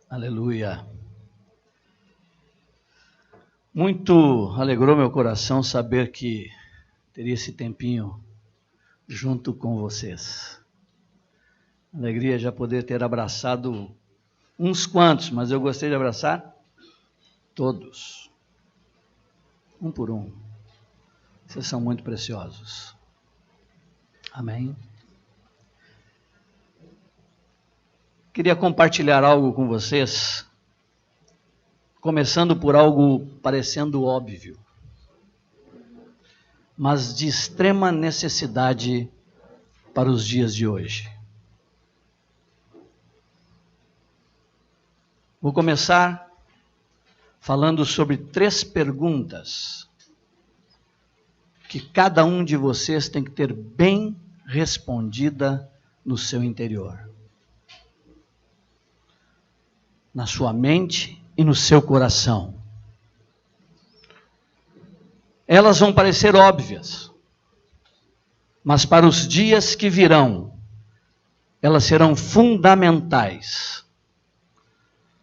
Aleluia. Muito alegrou meu coração saber que teria esse tempinho junto com vocês. Alegria já poder ter abraçado uns quantos, mas eu gostei de abraçar todos. Um por um. Vocês são muito preciosos. Amém. Queria compartilhar algo com vocês, começando por algo parecendo óbvio, mas de extrema necessidade para os dias de hoje. Vou começar falando sobre 3 perguntas que cada um de vocês tem que ter bem respondida no seu interior, na sua mente e no seu coração. Elas vão parecer óbvias, mas para os dias que virão, elas serão fundamentais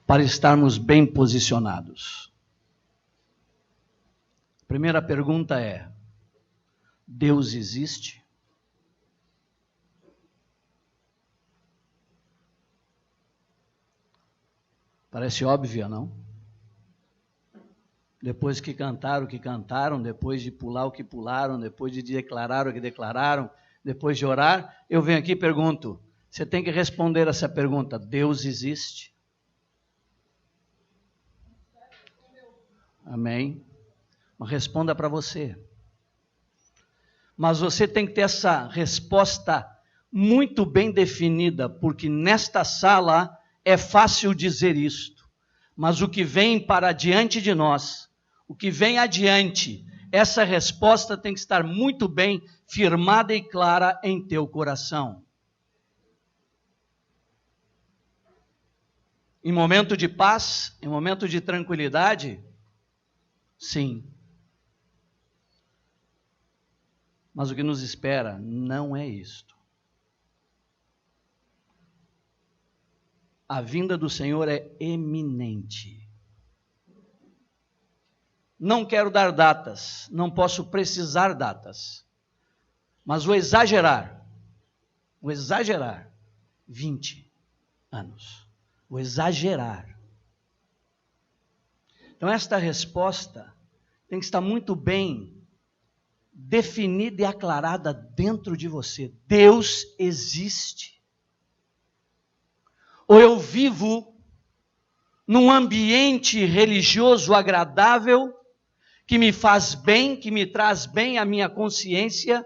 para estarmos bem posicionados. A primeira pergunta é: Deus existe? Parece óbvia, não? Depois que cantaram o que cantaram, depois de pular o que pularam, depois de declarar o que declararam, depois de orar, eu venho aqui e pergunto, você tem que responder essa pergunta: Deus existe? Amém? Mas responda para você. Mas você tem que ter essa resposta muito bem definida, porque nesta sala é fácil dizer isto, mas o que vem para diante de nós, o que vem adiante, essa resposta tem que estar muito bem firmada e clara em teu coração. Em momento de paz, em momento de tranquilidade, sim. Mas o que nos espera não é isto. A vinda do Senhor é eminente. Não quero dar datas, não posso precisar datas, mas vou exagerar, 20 anos, vou exagerar. Então esta resposta tem que estar muito bem definida e aclarada dentro de você. Deus existe. Ou eu vivo num ambiente religioso agradável, que me faz bem, que me traz bem à minha consciência,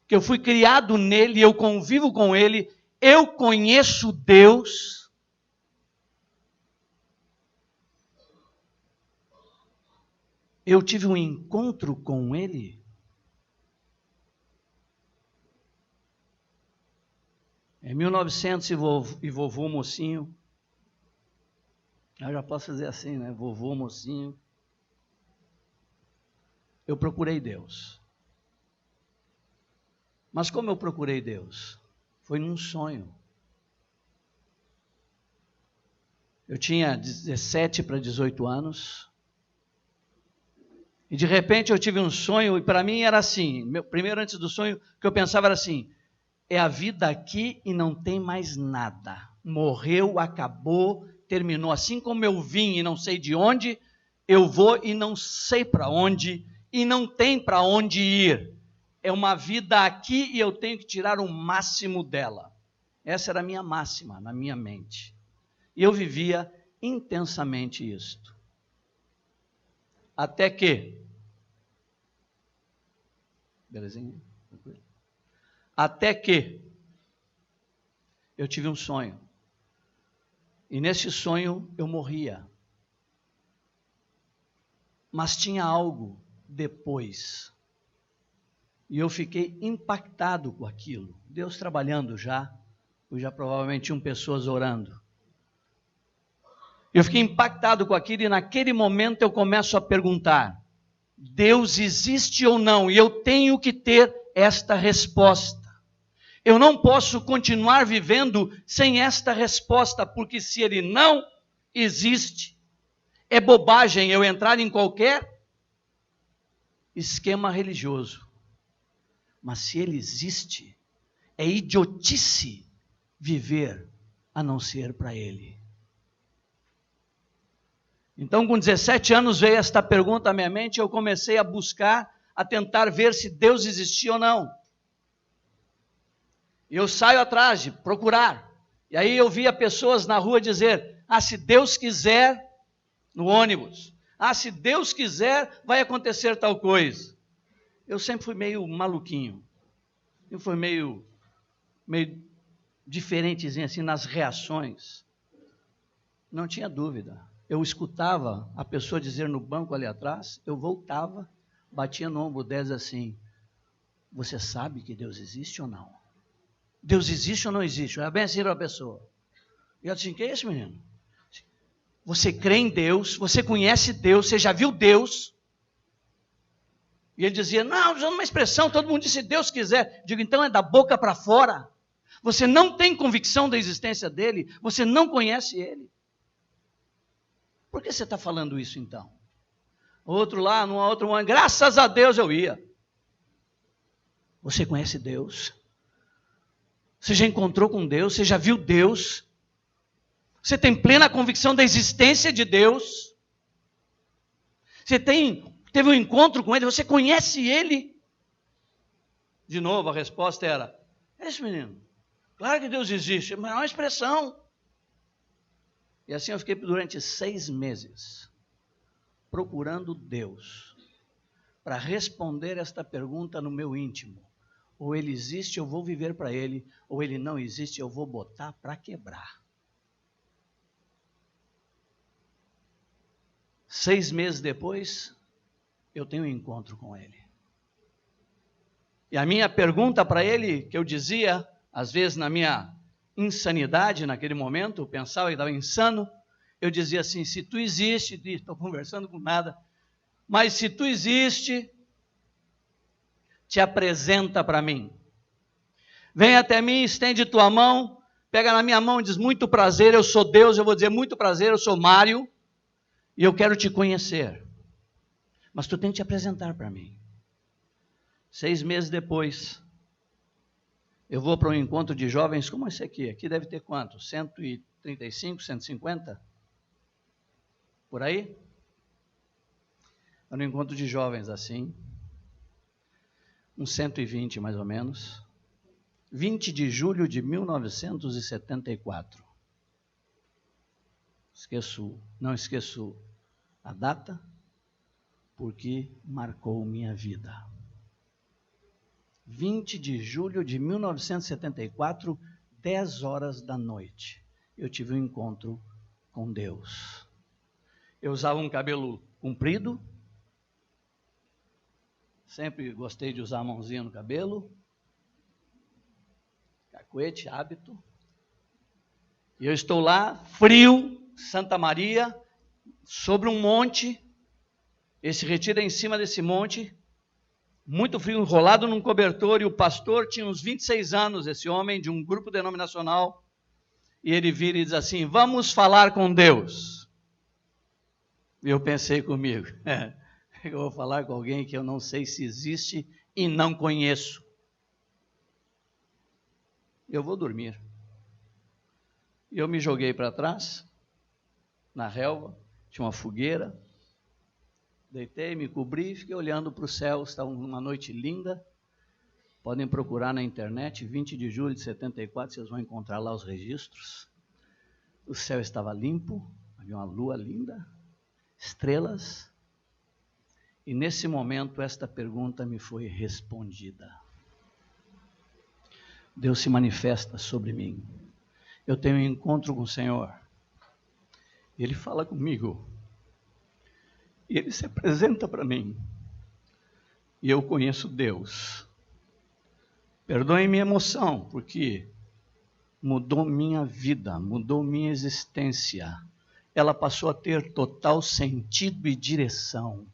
que eu fui criado nele, eu convivo com ele, eu conheço Deus. Eu tive um encontro com ele. Em 1900 e vovô mocinho, eu já posso fazer assim, né? Vovô mocinho. Eu procurei Deus. Mas como eu procurei Deus? Foi num sonho. Eu tinha 17 para 18 anos. E de repente eu tive um sonho, e para mim era assim, primeiro antes do sonho, que eu pensava era assim, é a vida aqui e não tem mais nada. Morreu, acabou, terminou. Assim como eu vim e não sei de onde, eu vou e não sei para onde, e não tem para onde ir. É uma vida aqui e eu tenho que tirar o máximo dela. Essa era a minha máxima na minha mente. E eu vivia intensamente isto. Até que... Belezinha? Tranquilo? Até que eu tive um sonho. E nesse sonho eu morria. Mas tinha algo depois. E eu fiquei impactado com aquilo. Deus trabalhando já, pois já provavelmente tinham pessoas orando. Eu fiquei impactado com aquilo e naquele momento eu começo a perguntar, Deus existe ou não? E eu tenho que ter esta resposta. Eu não posso continuar vivendo sem esta resposta, porque se ele não existe, é bobagem eu entrar em qualquer esquema religioso. Mas se ele existe, é idiotice viver a não ser para ele. Então, com 17 anos veio esta pergunta à minha mente, e eu comecei a buscar, a tentar ver se Deus existia ou não. E eu saio atrás de procurar. E aí eu via pessoas na rua dizer, se Deus quiser, no ônibus, se Deus quiser, vai acontecer tal coisa. Eu sempre fui meio maluquinho. Eu fui meio diferentezinho assim nas reações. Não tinha dúvida. Eu escutava a pessoa dizer no banco ali atrás, eu voltava, batia no ombro deles assim, você sabe que Deus existe ou não? Deus existe ou não existe? Era bem assim a pessoa. E eu disse, que é isso, menino? Você crê em Deus, você conhece Deus, você já viu Deus? E ele dizia, não, usando uma expressão, todo mundo disse, se Deus quiser. Digo, então é da boca para fora. Você não tem convicção da existência dele, você não conhece ele. Por que você está falando isso então? Outro lá, numa outra, graças a Deus eu ia. Você conhece Deus? Você já encontrou com Deus? Você já viu Deus? Você tem plena convicção da existência de Deus? Você teve um encontro com Ele? Você conhece Ele? De novo, a resposta era, esse menino, claro que Deus existe, mas é uma expressão. E assim eu fiquei durante 6 meses procurando Deus para responder esta pergunta no meu íntimo. Ou ele existe, eu vou viver para ele, ou ele não existe, eu vou botar para quebrar. 6 meses depois, eu tenho um encontro com ele. E a minha pergunta para ele, que eu dizia, às vezes na minha insanidade naquele momento, eu pensava que estava insano, eu dizia assim, se tu existe, estou conversando com nada, mas se tu existe, te apresenta para mim. Vem até mim, estende tua mão, pega na minha mão e diz, muito prazer, eu sou Deus, eu vou dizer, muito prazer, eu sou Mário, e eu quero te conhecer. Mas tu tem que te apresentar para mim. 6 meses depois, eu vou para um encontro de jovens como esse aqui. Aqui deve ter quanto? 135, 150? Por aí? Era um encontro de jovens assim. Uns 120 mais ou menos. 20 de julho de 1974. Não esqueço a data, porque marcou minha vida. 20 de julho de 1974, 10 horas da noite, eu tive um encontro com Deus. Eu usava um cabelo comprido, sempre gostei de usar a mãozinha no cabelo, cacuete, hábito, e eu estou lá, frio, Santa Maria, sobre um monte, esse retiro é em cima desse monte, muito frio, enrolado num cobertor, e o pastor tinha uns 26 anos, esse homem, de um grupo denominacional, e ele vira e diz assim, vamos falar com Deus. E eu pensei comigo, eu vou falar com alguém que eu não sei se existe e não conheço. Eu vou dormir. E eu me joguei para trás, na relva, tinha uma fogueira, deitei, me cobri e fiquei olhando para o céu, estava uma noite linda, podem procurar na internet, 20 de julho de 74, vocês vão encontrar lá os registros, o céu estava limpo, havia uma lua linda, estrelas, e nesse momento esta pergunta me foi respondida. Deus se manifesta sobre mim, eu tenho um encontro com o Senhor, Ele fala comigo, e Ele se apresenta para mim, e eu conheço Deus. Perdoem minha emoção, porque mudou minha vida, mudou minha existência. Ela passou a ter total sentido e direção.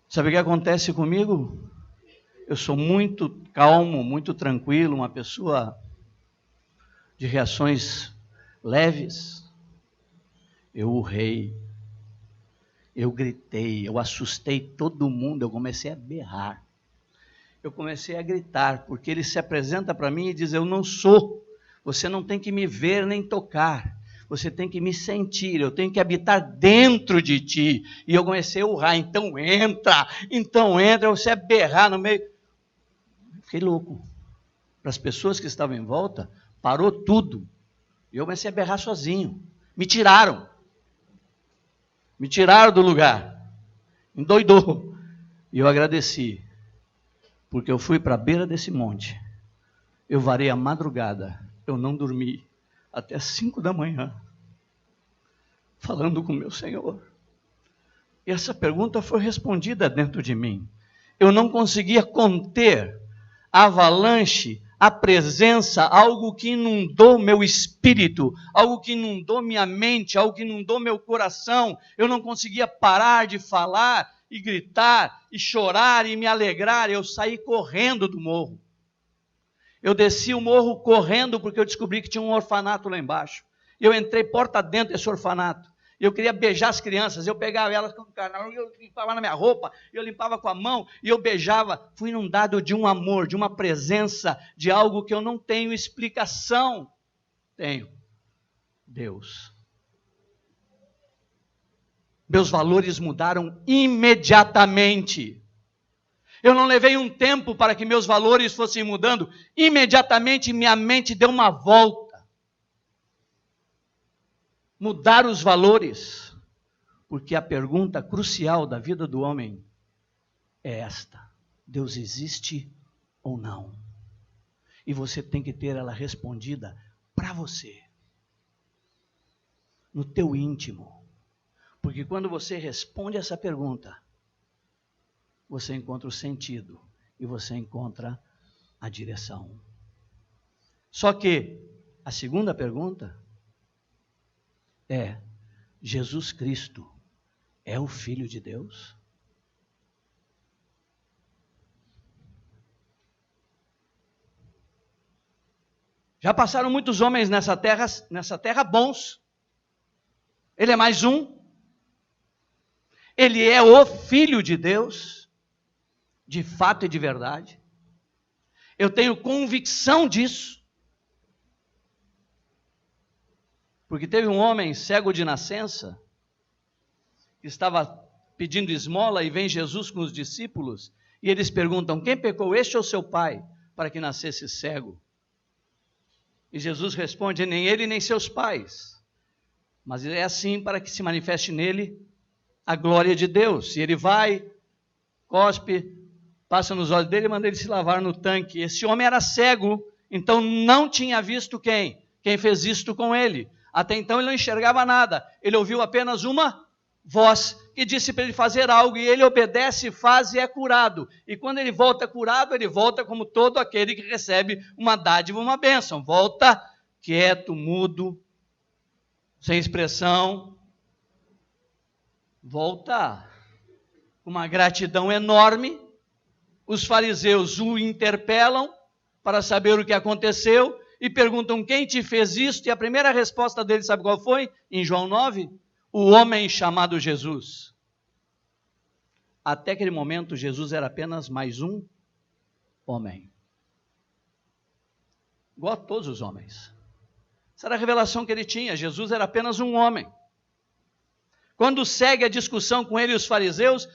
Sabe o que acontece comigo? Eu sou muito calmo, muito tranquilo, uma pessoa de reações leves. Eu urrei, eu gritei, eu assustei todo mundo, eu comecei a berrar. Eu comecei a gritar, porque ele se apresenta para mim e diz: eu não sou, você não tem que me ver nem tocar, você tem que me sentir, eu tenho que habitar dentro de ti. E eu comecei a urrar: então entra, você a berrar no meio. Fiquei louco. Para as pessoas que estavam em volta, parou tudo. E eu comecei a berrar sozinho. Me tiraram do lugar, endoidou. E eu agradeci, porque eu fui para a beira desse monte, eu varei a madrugada, eu não dormi, até 5 da manhã, falando com meu Senhor. E essa pergunta foi respondida dentro de mim. Eu não conseguia conter a avalanche, a presença, algo que inundou meu espírito, algo que inundou minha mente, algo que inundou meu coração. Eu não conseguia parar de falar e gritar e chorar e me alegrar. Eu saí correndo do morro. Eu desci o morro correndo porque eu descobri que tinha um orfanato lá embaixo. Eu entrei porta dentro desse orfanato. Eu queria beijar as crianças, eu pegava elas com o carnal, eu limpava na minha roupa, eu limpava com a mão, e eu beijava. Fui inundado de um amor, de uma presença, de algo que eu não tenho explicação. Tenho. Deus. Meus valores mudaram imediatamente. Eu não levei um tempo para que meus valores fossem mudando. Imediatamente minha mente deu uma volta. Mudar os valores, porque a pergunta crucial da vida do homem é esta: Deus existe ou não? E você tem que ter ela respondida para você, no teu íntimo, porque quando você responde essa pergunta, você encontra o sentido e você encontra a direção. Só que a segunda pergunta é: Jesus Cristo é o Filho de Deus? Já passaram muitos homens nessa terra bons. Ele é mais um. Ele é o Filho de Deus, de fato e de verdade. Eu tenho convicção disso. Porque teve um homem cego de nascença, que estava pedindo esmola, e vem Jesus com os discípulos, e eles perguntam: quem pecou, este ou seu pai, para que nascesse cego? E Jesus responde: nem ele nem seus pais, mas é assim para que se manifeste nele a glória de Deus. E ele vai, cospe, passa nos olhos dele e manda ele se lavar no tanque. Esse homem era cego, então não tinha visto quem fez isto com ele. Até então ele não enxergava nada, ele ouviu apenas uma voz que disse para ele fazer algo, e ele obedece, faz e é curado. E quando ele volta curado, ele volta como todo aquele que recebe uma dádiva, uma bênção. Volta quieto, mudo, sem expressão. Volta com uma gratidão enorme. Os fariseus o interpelam para saber o que aconteceu e perguntam: quem te fez isto? E a primeira resposta dele, sabe qual foi? Em João 9, o homem chamado Jesus. Até aquele momento, Jesus era apenas mais um homem, igual a todos os homens. Essa era a revelação que ele tinha. Jesus era apenas um homem. Quando segue a discussão com ele os fariseus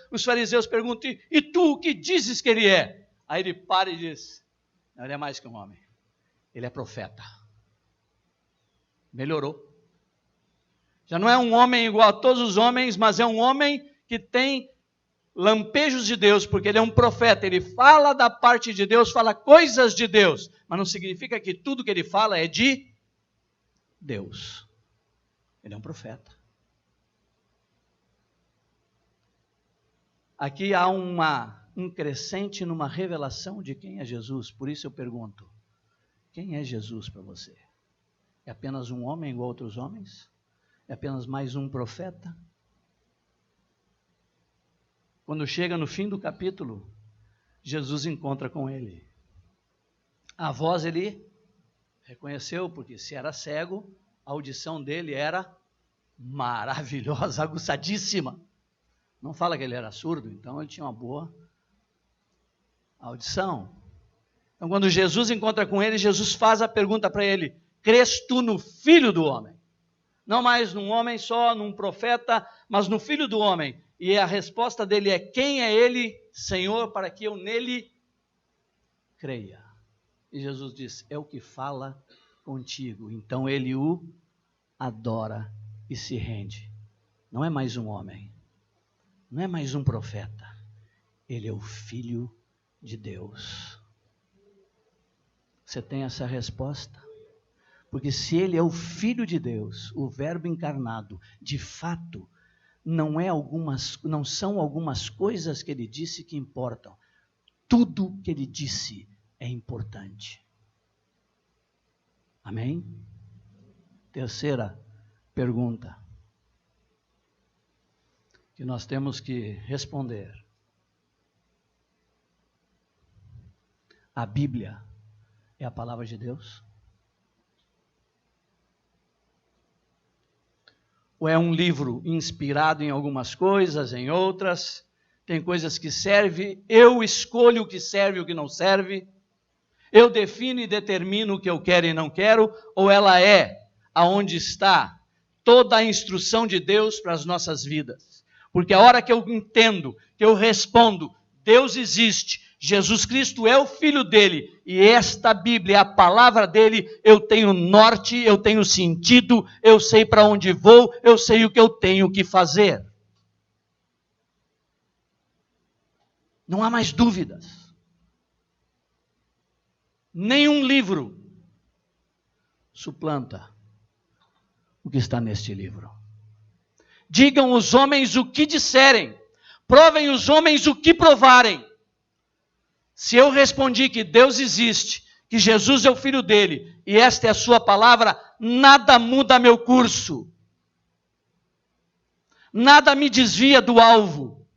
perguntam: e tu, o que dizes que ele é? Aí ele para e diz: não, ele é mais que um homem. Ele é profeta. Melhorou. Já não é um homem igual a todos os homens, mas é um homem que tem lampejos de Deus, porque ele é um profeta. Ele fala da parte de Deus, fala coisas de Deus, mas não significa que tudo que ele fala é de Deus. Ele é um profeta. Aqui há um crescente numa revelação de quem é Jesus. Por isso eu pergunto: quem é Jesus para você? É apenas um homem igual a outros homens? É apenas mais um profeta? Quando chega no fim do capítulo, Jesus encontra com ele. A voz ele reconheceu, porque se era cego, a audição dele era maravilhosa, aguçadíssima. Não fala que ele era surdo, então ele tinha uma boa audição. Então, quando Jesus encontra com ele, Jesus faz a pergunta para ele: crês tu no Filho do Homem? Não mais num homem só, num profeta, mas no Filho do Homem. E a resposta dele é: quem é ele, Senhor, para que eu nele creia? E Jesus diz: é o que fala contigo. Então ele o adora e se rende. Não é mais um homem, não é mais um profeta, ele é o Filho de Deus. Você tem essa resposta? Porque se ele é o Filho de Deus, o Verbo encarnado, de fato, não são algumas coisas que ele disse que importam. Tudo que ele disse é importante. Amém? Terceira pergunta que nós temos que responder. A Bíblia é a palavra de Deus? Ou é um livro inspirado em algumas coisas, em outras? Tem coisas que servem, eu escolho o que serve e o que não serve. Eu defino e determino o que eu quero e não quero, ou ela é aonde está toda a instrução de Deus para as nossas vidas? Porque a hora que eu entendo, que eu respondo, Deus existe, Jesus Cristo é o Filho dele, e esta Bíblia é a palavra dele, eu tenho norte, eu tenho sentido, eu sei para onde vou, eu sei o que eu tenho que fazer. Não há mais dúvidas. Nenhum livro suplanta o que está neste livro. Digam os homens o que disserem, provem os homens o que provarem. Se eu respondi que Deus existe, que Jesus é o Filho dele, e esta é a sua palavra, nada muda meu curso. Nada me desvia do alvo.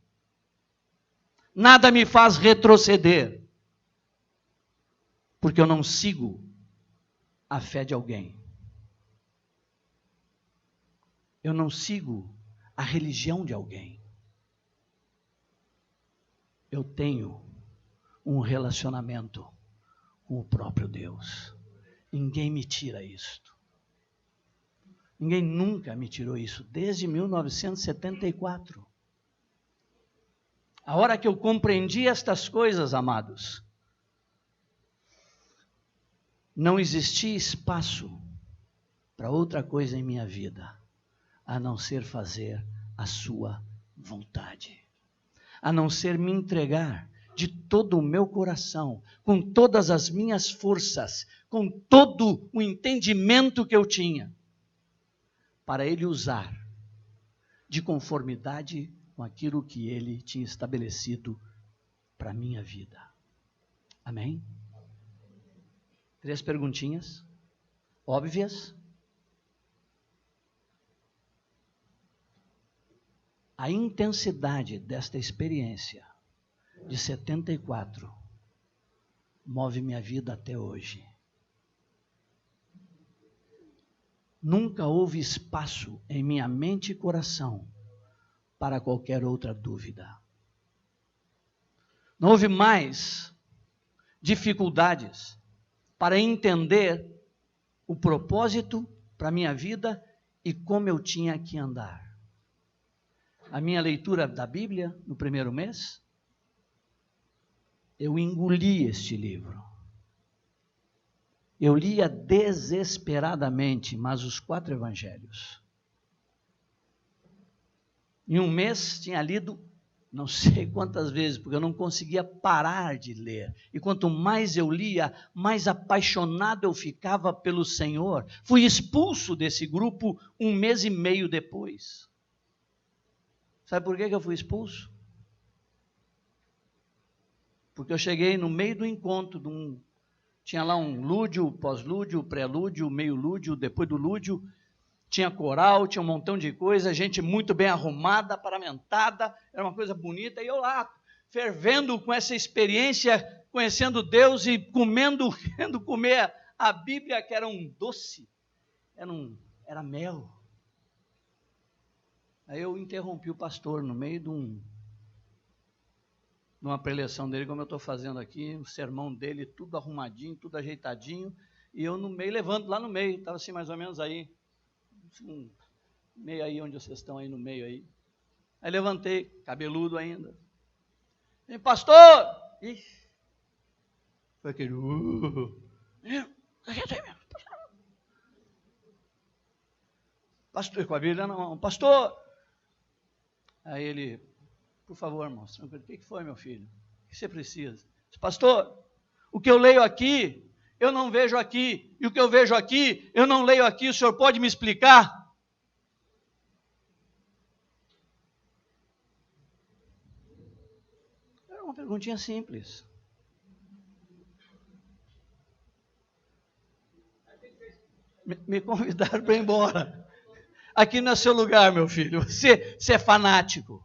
Nada me faz retroceder. Porque eu não sigo a fé de alguém. Eu não sigo a religião de alguém. Eu tenho um relacionamento com o próprio Deus. Ninguém me tira isto. Ninguém nunca me tirou isso, desde 1974. A hora que eu compreendi estas coisas, amados, não existia espaço para outra coisa em minha vida, a não ser fazer a sua vontade, a não ser me entregar de todo o meu coração, com todas as minhas forças, com todo o entendimento que eu tinha, para Ele usar de conformidade com aquilo que Ele tinha estabelecido para a minha vida. Amém? 3 perguntinhas, óbvias. A intensidade desta experiência de 74 move minha vida até hoje. Nunca houve espaço em minha mente e coração para qualquer outra dúvida. Não houve mais dificuldades para entender o propósito para a minha vida e como eu tinha que andar. A minha leitura da Bíblia no primeiro mês, eu engoli este livro. Eu lia desesperadamente, mas os 4 evangelhos. Em um mês tinha lido não sei quantas vezes, porque eu não conseguia parar de ler. E quanto mais eu lia, mais apaixonado eu ficava pelo Senhor. Fui expulso desse grupo 1 mês e meio depois. Sabe por que eu fui expulso? Porque eu cheguei no meio do encontro, tinha lá um lúdio, pós-lúdio, pré-lúdio, meio-lúdio, depois do lúdio, tinha coral, tinha um montão de coisa, gente muito bem arrumada, paramentada, era uma coisa bonita, e eu lá, fervendo com essa experiência, conhecendo Deus e querendo comer a Bíblia, que era um doce, era mel. Aí eu interrompi o pastor no meio de uma preleção dele, como eu estou fazendo aqui, o sermão dele, tudo arrumadinho, tudo ajeitadinho, e eu no meio, levanto lá no meio, estava assim mais ou menos aí, meio aí onde vocês estão aí no meio aí. Aí levantei, cabeludo ainda. E pastor! Ixi, foi aquele... Pastor, com a Bíblia na mão, pastor! Aí ele, por favor, irmão, o que foi, meu filho? O que você precisa? Disse, pastor, o que eu leio aqui, eu não vejo aqui, e o que eu vejo aqui, eu não leio aqui, o senhor pode me explicar? Era uma perguntinha simples. Me convidaram para ir embora. Aqui não é seu lugar, meu filho. Você é fanático.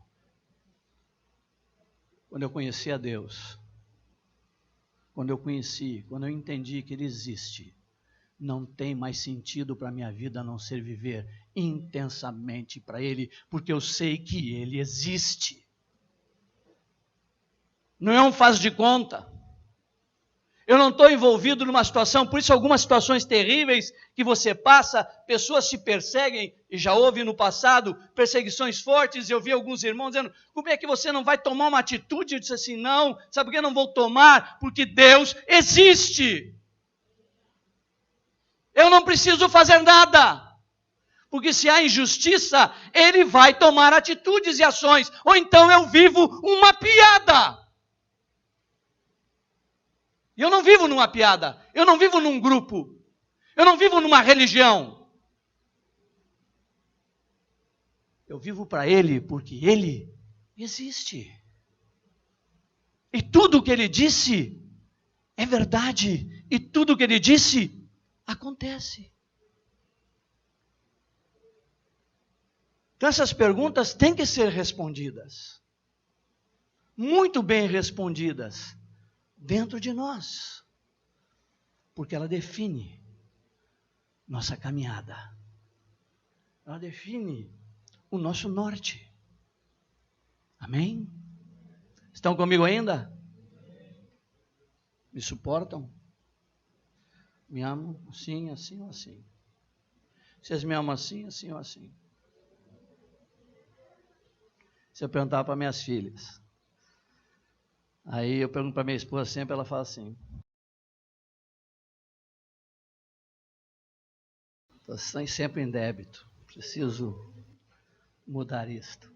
Quando eu conheci a Deus, quando eu entendi que Ele existe, não tem mais sentido para a minha vida a não ser viver intensamente para Ele, porque eu sei que Ele existe. Não é um faz de conta. Eu não estou envolvido numa situação, por isso algumas situações terríveis que você passa, pessoas te perseguem, e já houve no passado perseguições fortes, eu vi alguns irmãos dizendo, como é que você não vai tomar uma atitude? Eu disse assim, não, sabe por que eu não vou tomar? Porque Deus existe. Eu não preciso fazer nada, porque se há injustiça, Ele vai tomar atitudes e ações, ou então eu vivo uma piada. E eu não vivo numa piada, eu não vivo num grupo, eu não vivo numa religião. Eu vivo para Ele porque Ele existe. E tudo o que Ele disse é verdade. E tudo o que Ele disse acontece. Então essas perguntas têm que ser respondidas. Muito bem respondidas. Dentro de nós, porque ela define nossa caminhada, ela define o nosso norte. Amém? Estão comigo ainda? Me suportam? Me amam assim, assim ou assim? Vocês me amam assim, assim ou assim? Se eu perguntar para minhas filhas, aí eu pergunto para minha esposa sempre, ela fala assim, estou sempre em débito, preciso mudar isto.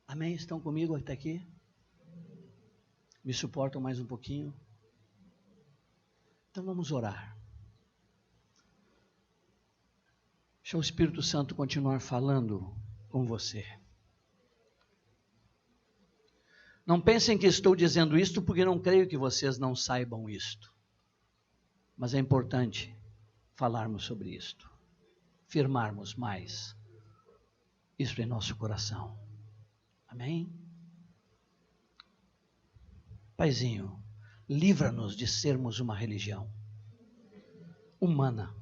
Amém? Estão comigo até aqui? Me suportam mais um pouquinho? Então vamos orar. Deixa o Espírito Santo continuar falando com você. Não pensem que estou dizendo isto porque não creio que vocês não saibam isto. Mas é importante falarmos sobre isto. Firmarmos mais isso em nosso coração. Amém? Paizinho, livra-nos de sermos uma religião humana.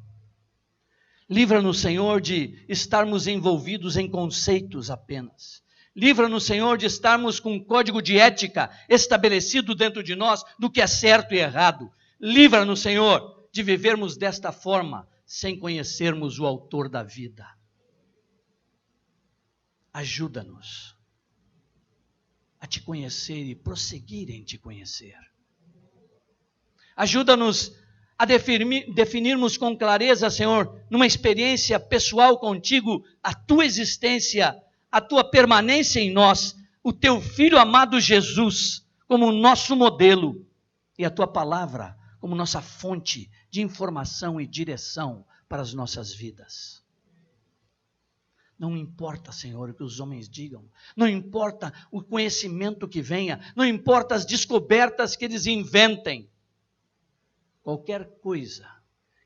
Livra-nos, Senhor, de estarmos envolvidos em conceitos apenas. Livra-nos, Senhor, de estarmos com um código de ética estabelecido dentro de nós do que é certo e errado. Livra-nos, Senhor, de vivermos desta forma, sem conhecermos o autor da vida. Ajuda-nos a te conhecer e prosseguir em te conhecer. Ajuda-nos a definirmos com clareza, Senhor, numa experiência pessoal contigo, a tua existência, a tua permanência em nós, o teu Filho amado Jesus, como nosso modelo, e a tua palavra como nossa fonte de informação e direção para as nossas vidas. Não importa, Senhor, o que os homens digam, não importa o conhecimento que venha, não importa as descobertas que eles inventem. Qualquer coisa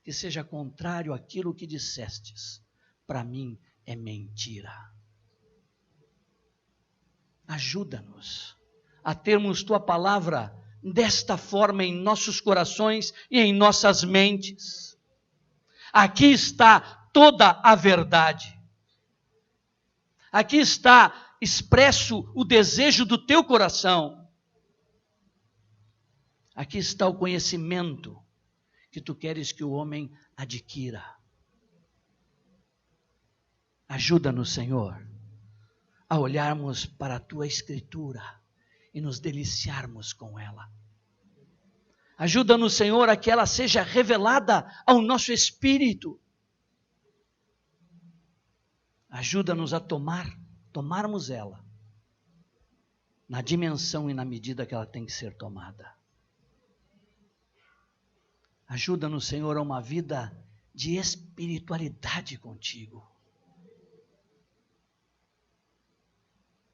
que seja contrário àquilo que dissestes, para mim é mentira. Ajuda-nos a termos tua palavra desta forma em nossos corações e em nossas mentes. Aqui está toda a verdade. Aqui está expresso o desejo do teu coração. Aqui está o conhecimento que tu queres que o homem adquira. Ajuda-nos, Senhor, a olharmos para a tua Escritura e nos deliciarmos com ela. Ajuda-nos, Senhor, a que ela seja revelada ao nosso espírito. Ajuda-nos a tomarmos ela na dimensão e na medida que ela tem que ser tomada. Ajuda-nos, Senhor, a uma vida de espiritualidade contigo.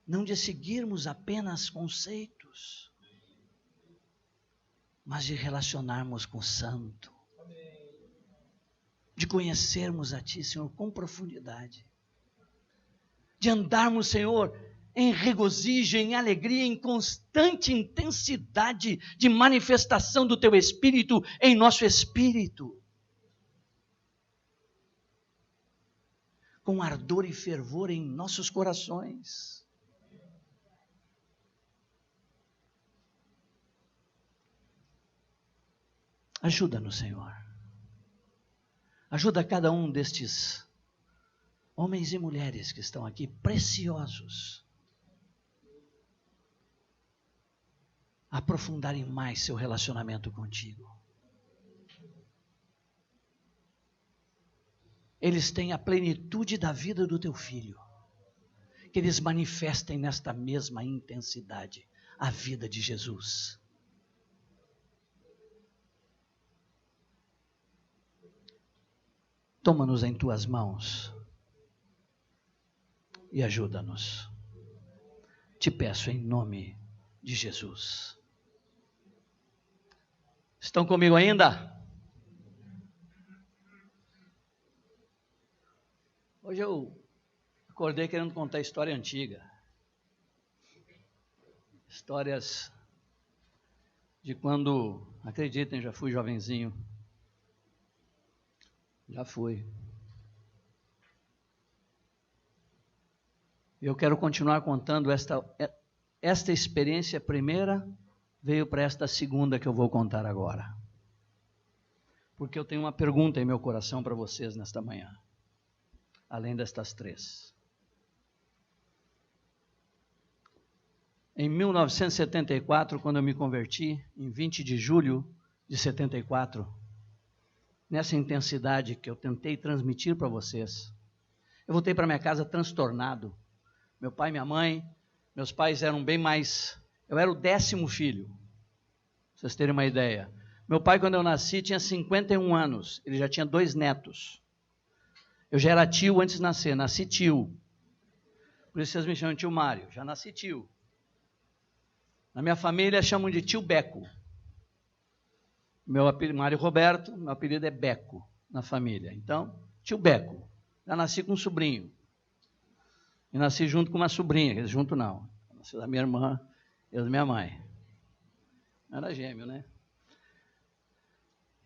Não de seguirmos apenas conceitos, mas de relacionarmos com o Santo. De conhecermos a Ti, Senhor, com profundidade. De andarmos, Senhor, em regozijo, em alegria, em constante intensidade de manifestação do Teu Espírito em nosso espírito. Com ardor e fervor em nossos corações. Ajuda-nos, Senhor. Ajuda cada um destes homens e mulheres que estão aqui, preciosos, a aprofundarem mais seu relacionamento contigo. Eles têm a plenitude da vida do teu Filho. Que eles manifestem nesta mesma intensidade a vida de Jesus. Toma-nos em tuas mãos e ajuda-nos. Te peço em nome de Jesus. Estão comigo ainda? Hoje eu acordei querendo contar história antiga. Histórias de quando, acreditem, já fui jovenzinho. Já fui. Eu quero continuar contando esta experiência primeira, veio para esta segunda que eu vou contar agora. Porque eu tenho uma pergunta em meu coração para vocês nesta manhã, além destas três. Em 1974, quando eu me converti, em 20 de julho de 74, nessa intensidade que eu tentei transmitir para vocês, eu voltei para minha casa transtornado. Meu pai e minha mãe, meus pais eram bem mais... Eu era o 10º filho, pra vocês terem uma ideia. Meu pai, quando eu nasci, tinha 51 anos. Ele já tinha 2 netos. Eu já era tio antes de nascer, nasci tio. Por isso vocês me chamam de tio Mário, já nasci tio. Na minha família chamam de tio Beco. Meu apelido, Mário Roberto, meu apelido é Beco na família. Então, tio Beco. Já nasci com um sobrinho. E nasci junto com uma sobrinha, junto não. Nasci da minha irmã, eu da minha mãe. Era gêmeo, né?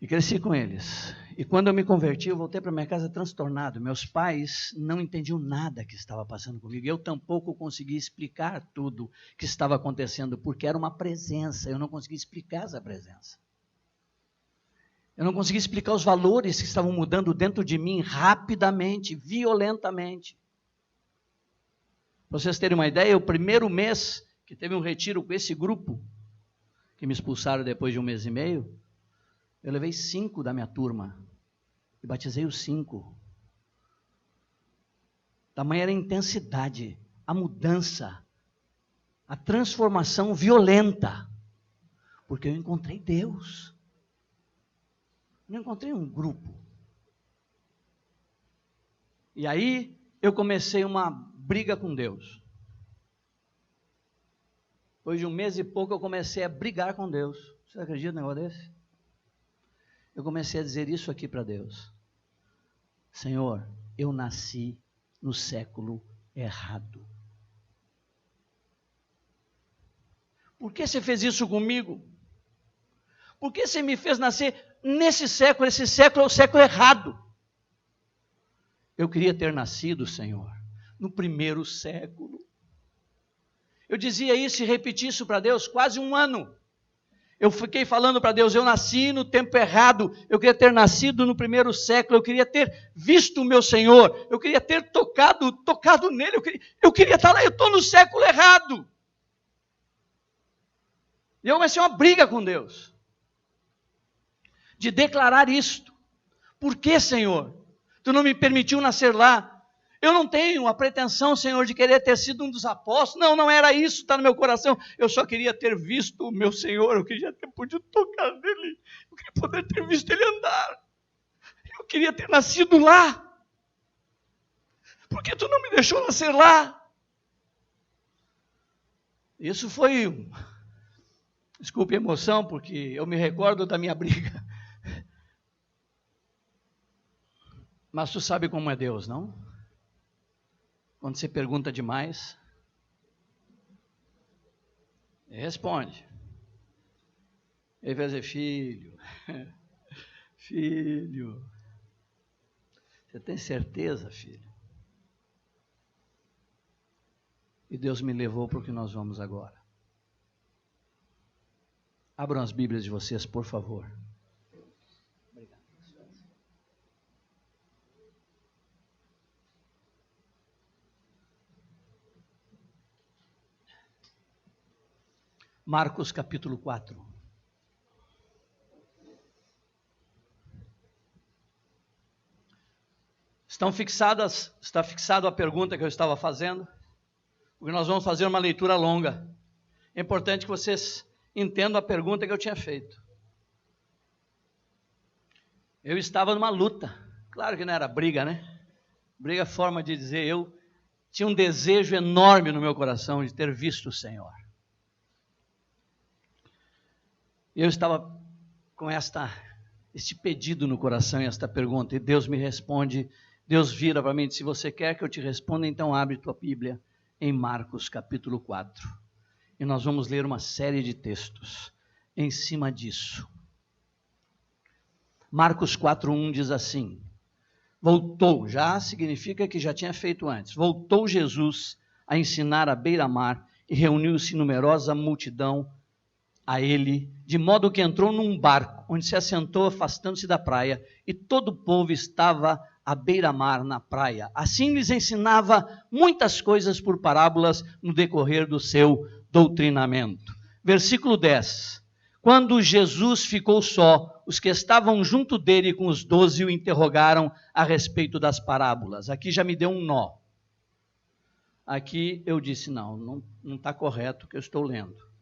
E cresci com eles. E quando eu me converti, eu voltei para minha casa transtornado. Meus pais não entendiam nada que estava passando comigo. Eu tampouco conseguia explicar tudo que estava acontecendo, porque era uma presença. Eu não conseguia explicar essa presença. Eu não conseguia explicar os valores que estavam mudando dentro de mim rapidamente, violentamente. Para vocês terem uma ideia, o primeiro mês que teve um retiro com esse grupo, que me expulsaram depois de 1 mês e meio, eu levei 5 da minha turma e batizei os 5. Tamanha era a intensidade, a mudança, a transformação violenta, porque eu encontrei Deus. Não encontrei um grupo. E aí eu comecei uma briga com Deus. Depois de 1 mês e pouco eu comecei a brigar com Deus. Você acredita num negócio desse? Eu comecei a dizer isso aqui para Deus. Senhor, eu nasci no século errado. Por que você fez isso comigo? Por que você me fez nascer nesse século? Esse século é o século errado. Eu queria ter nascido, Senhor, no primeiro século. Eu dizia isso e repeti isso para Deus quase um ano. Eu fiquei falando para Deus, eu nasci no tempo errado, eu queria ter nascido no primeiro século, eu queria ter visto o meu Senhor, eu queria ter tocado nele, eu queria estar lá, eu estou no século errado. E eu comecei uma briga com Deus, de declarar isto. Por que, Senhor? Tu não me permitiu nascer lá. Eu não tenho a pretensão, Senhor, de querer ter sido um dos apóstolos. Não era isso, está no meu coração. Eu só queria ter visto o meu Senhor, eu queria ter podido tocar nele, eu queria poder ter visto ele andar. Eu queria ter nascido lá. Por que tu não me deixou nascer lá? Isso foi, desculpe a emoção, porque eu me recordo da minha briga. Mas tu sabe como é Deus, não? Quando você pergunta demais, ele responde. Ele vai dizer, filho, filho, você tem certeza, filho? E Deus me levou para o que nós vamos agora. Abram as Bíblias de vocês, por favor. Marcos capítulo 4. Está fixada a pergunta que eu estava fazendo, porque nós vamos fazer uma leitura longa. É importante que vocês entendam a pergunta que eu tinha feito. Eu estava numa luta, claro que não era briga, né? Briga é forma de dizer, eu tinha um desejo enorme no meu coração de ter visto o Senhor. Eu estava com este pedido no coração e esta pergunta, e Deus me responde, Deus vira para mim e diz, se você quer que eu te responda, então abre tua Bíblia em Marcos capítulo 4. E nós vamos ler uma série de textos em cima disso. Marcos 4:1 diz assim, voltou, já significa que já tinha feito antes, voltou Jesus a ensinar à beira-mar e reuniu-se numerosa multidão a ele, de modo que entrou num barco, onde se assentou afastando-se da praia, e todo o povo estava à beira-mar na praia. Assim lhes ensinava muitas coisas por parábolas no decorrer do seu doutrinamento. Versículo 10. Quando Jesus ficou só, os que estavam junto dele com os 12 o interrogaram a respeito das parábolas. Aqui já me deu um nó. Aqui eu disse, não está correto o que eu estou lendo.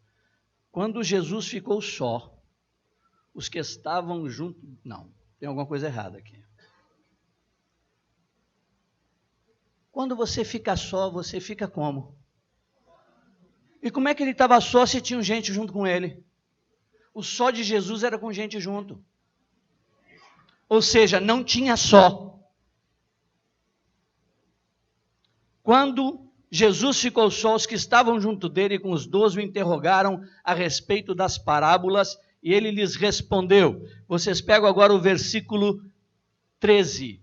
Quando Jesus ficou só, os que estavam junto... Não, tem alguma coisa errada aqui. Quando você fica só, você fica como? E como é que ele estava só se tinha gente junto com ele? O só de Jesus era com gente junto. Ou seja, não tinha só. Quando Jesus ficou só, os que estavam junto dele com os 12 o interrogaram a respeito das parábolas e ele lhes respondeu. Vocês pegam agora o versículo 13.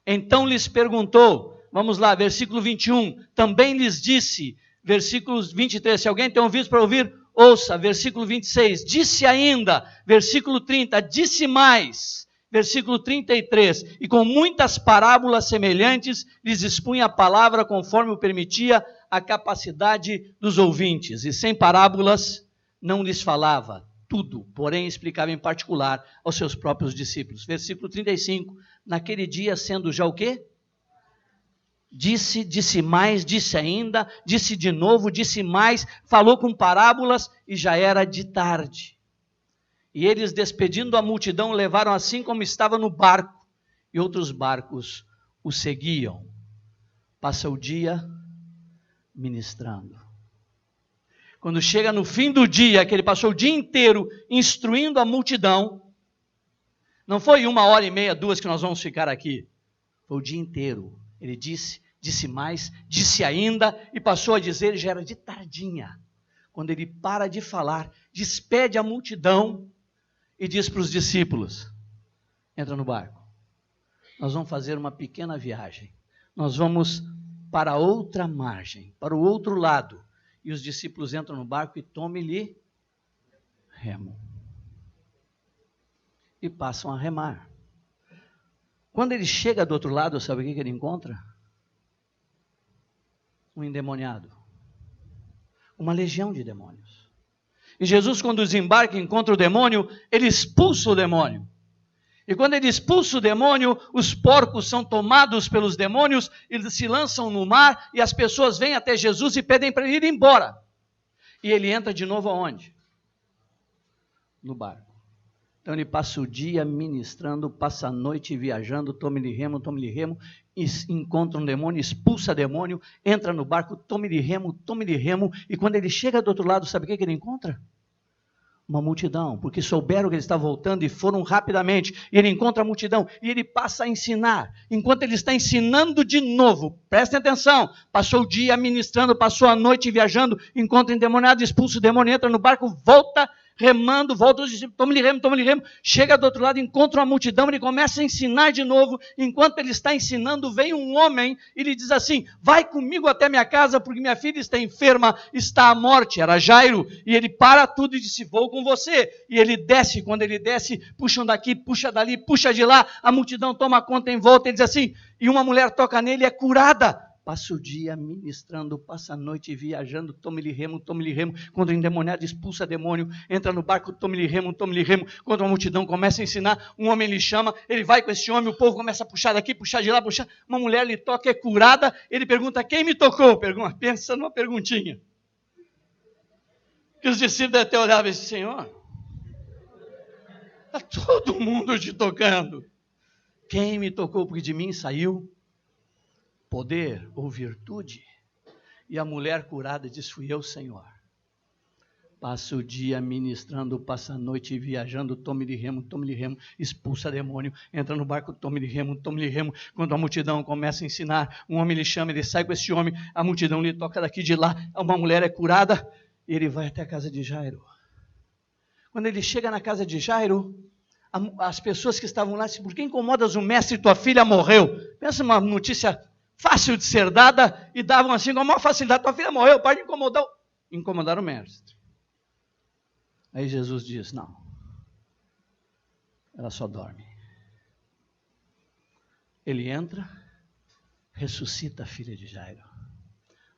Então lhes perguntou, vamos lá, versículo 21, também lhes disse, versículo 23, se alguém tem ouvido para ouvir, ouça, versículo 26, disse ainda, versículo 30, disse mais, versículo 33, e com muitas parábolas semelhantes lhes expunha a palavra conforme o permitia a capacidade dos ouvintes, e sem parábolas não lhes falava tudo, porém explicava em particular aos seus próprios discípulos. Versículo 35, naquele dia sendo já o quê? Disse mais, disse ainda, disse de novo, disse mais, falou com parábolas e já era de tarde. E eles, despedindo a multidão, levaram assim como estava no barco, e outros barcos o seguiam. Passa o dia ministrando. Quando chega no fim do dia, que ele passou o dia inteiro instruindo a multidão, não foi 1h30, 2 que nós vamos ficar aqui, foi o dia inteiro. Ele disse mais, disse ainda, e passou a dizer, já era de tardinha. quando ele para de falar, despede a multidão e diz para os discípulos: entra no barco, nós vamos fazer uma pequena viagem, nós vamos para outra margem, para o outro lado. E os discípulos entram no barco e tomam-lhe remo. E passam a remar. Quando ele chega do outro lado, sabe o que ele encontra? Um endemoniado. Uma legião de demônios. E Jesus, quando desembarca e encontra o demônio, ele expulsa o demônio. E quando ele expulsa o demônio, os porcos são tomados pelos demônios, eles se lançam no mar e as pessoas vêm até Jesus e pedem para ele ir embora. E ele entra de novo aonde? No barco. Então ele passa o dia ministrando, passa a noite viajando, tome-lhe remo, encontra um demônio, expulsa demônio, entra no barco, tome-lhe remo, e quando ele chega do outro lado, sabe o que ele encontra? Uma multidão, porque souberam que ele está voltando e foram rapidamente, e ele encontra a multidão, e ele passa a ensinar. Enquanto ele está ensinando de novo, prestem atenção, passou o dia ministrando, passou a noite viajando, encontra o endemoniado, expulsa o demônio, entra no barco, volta remando, volta os discípulos, tome-lhe remo, chega do outro lado, encontra uma multidão, ele começa a ensinar de novo. Enquanto ele está ensinando, vem um homem e lhe diz assim: vai comigo até minha casa, porque minha filha está enferma, está à morte. Era Jairo, e ele para tudo e disse: vou com você. E ele desce, quando ele desce, puxam daqui, puxa dali, puxa de lá, a multidão toma conta em volta, ele diz assim, e uma mulher toca nele e é curada. Passa o dia ministrando, passa a noite viajando, tome-lhe remo, quando o endemoniado expulsa demônio, entra no barco, tome-lhe remo, quando a multidão começa a ensinar, um homem lhe chama, ele vai com esse homem, o povo começa a puxar daqui, puxar de lá, uma mulher lhe toca, é curada, ele pergunta: quem me tocou? Pensa numa perguntinha, que os discípulos até olhavam esse Senhor, está todo mundo te tocando, quem me tocou? Porque de mim saiu poder ou virtude. E a mulher curada diz: fui eu, Senhor. Passa o dia ministrando, passa a noite viajando, tome-lhe remo, expulsa demônio, entra no barco, tome-lhe remo. Quando a multidão começa a ensinar, um homem lhe chama, ele sai com esse homem, a multidão lhe toca daqui de lá, uma mulher é curada, e ele vai até a casa de Jairo. Quando ele chega na casa de Jairo, as pessoas que estavam lá dizem: por que incomodas o mestre? Tua filha morreu. Pensa uma notícia fácil de ser dada, e davam assim com a maior facilidade: tua filha morreu, pode incomodar o mestre. Aí Jesus diz: não, ela só dorme. Ele entra, ressuscita a filha de Jairo,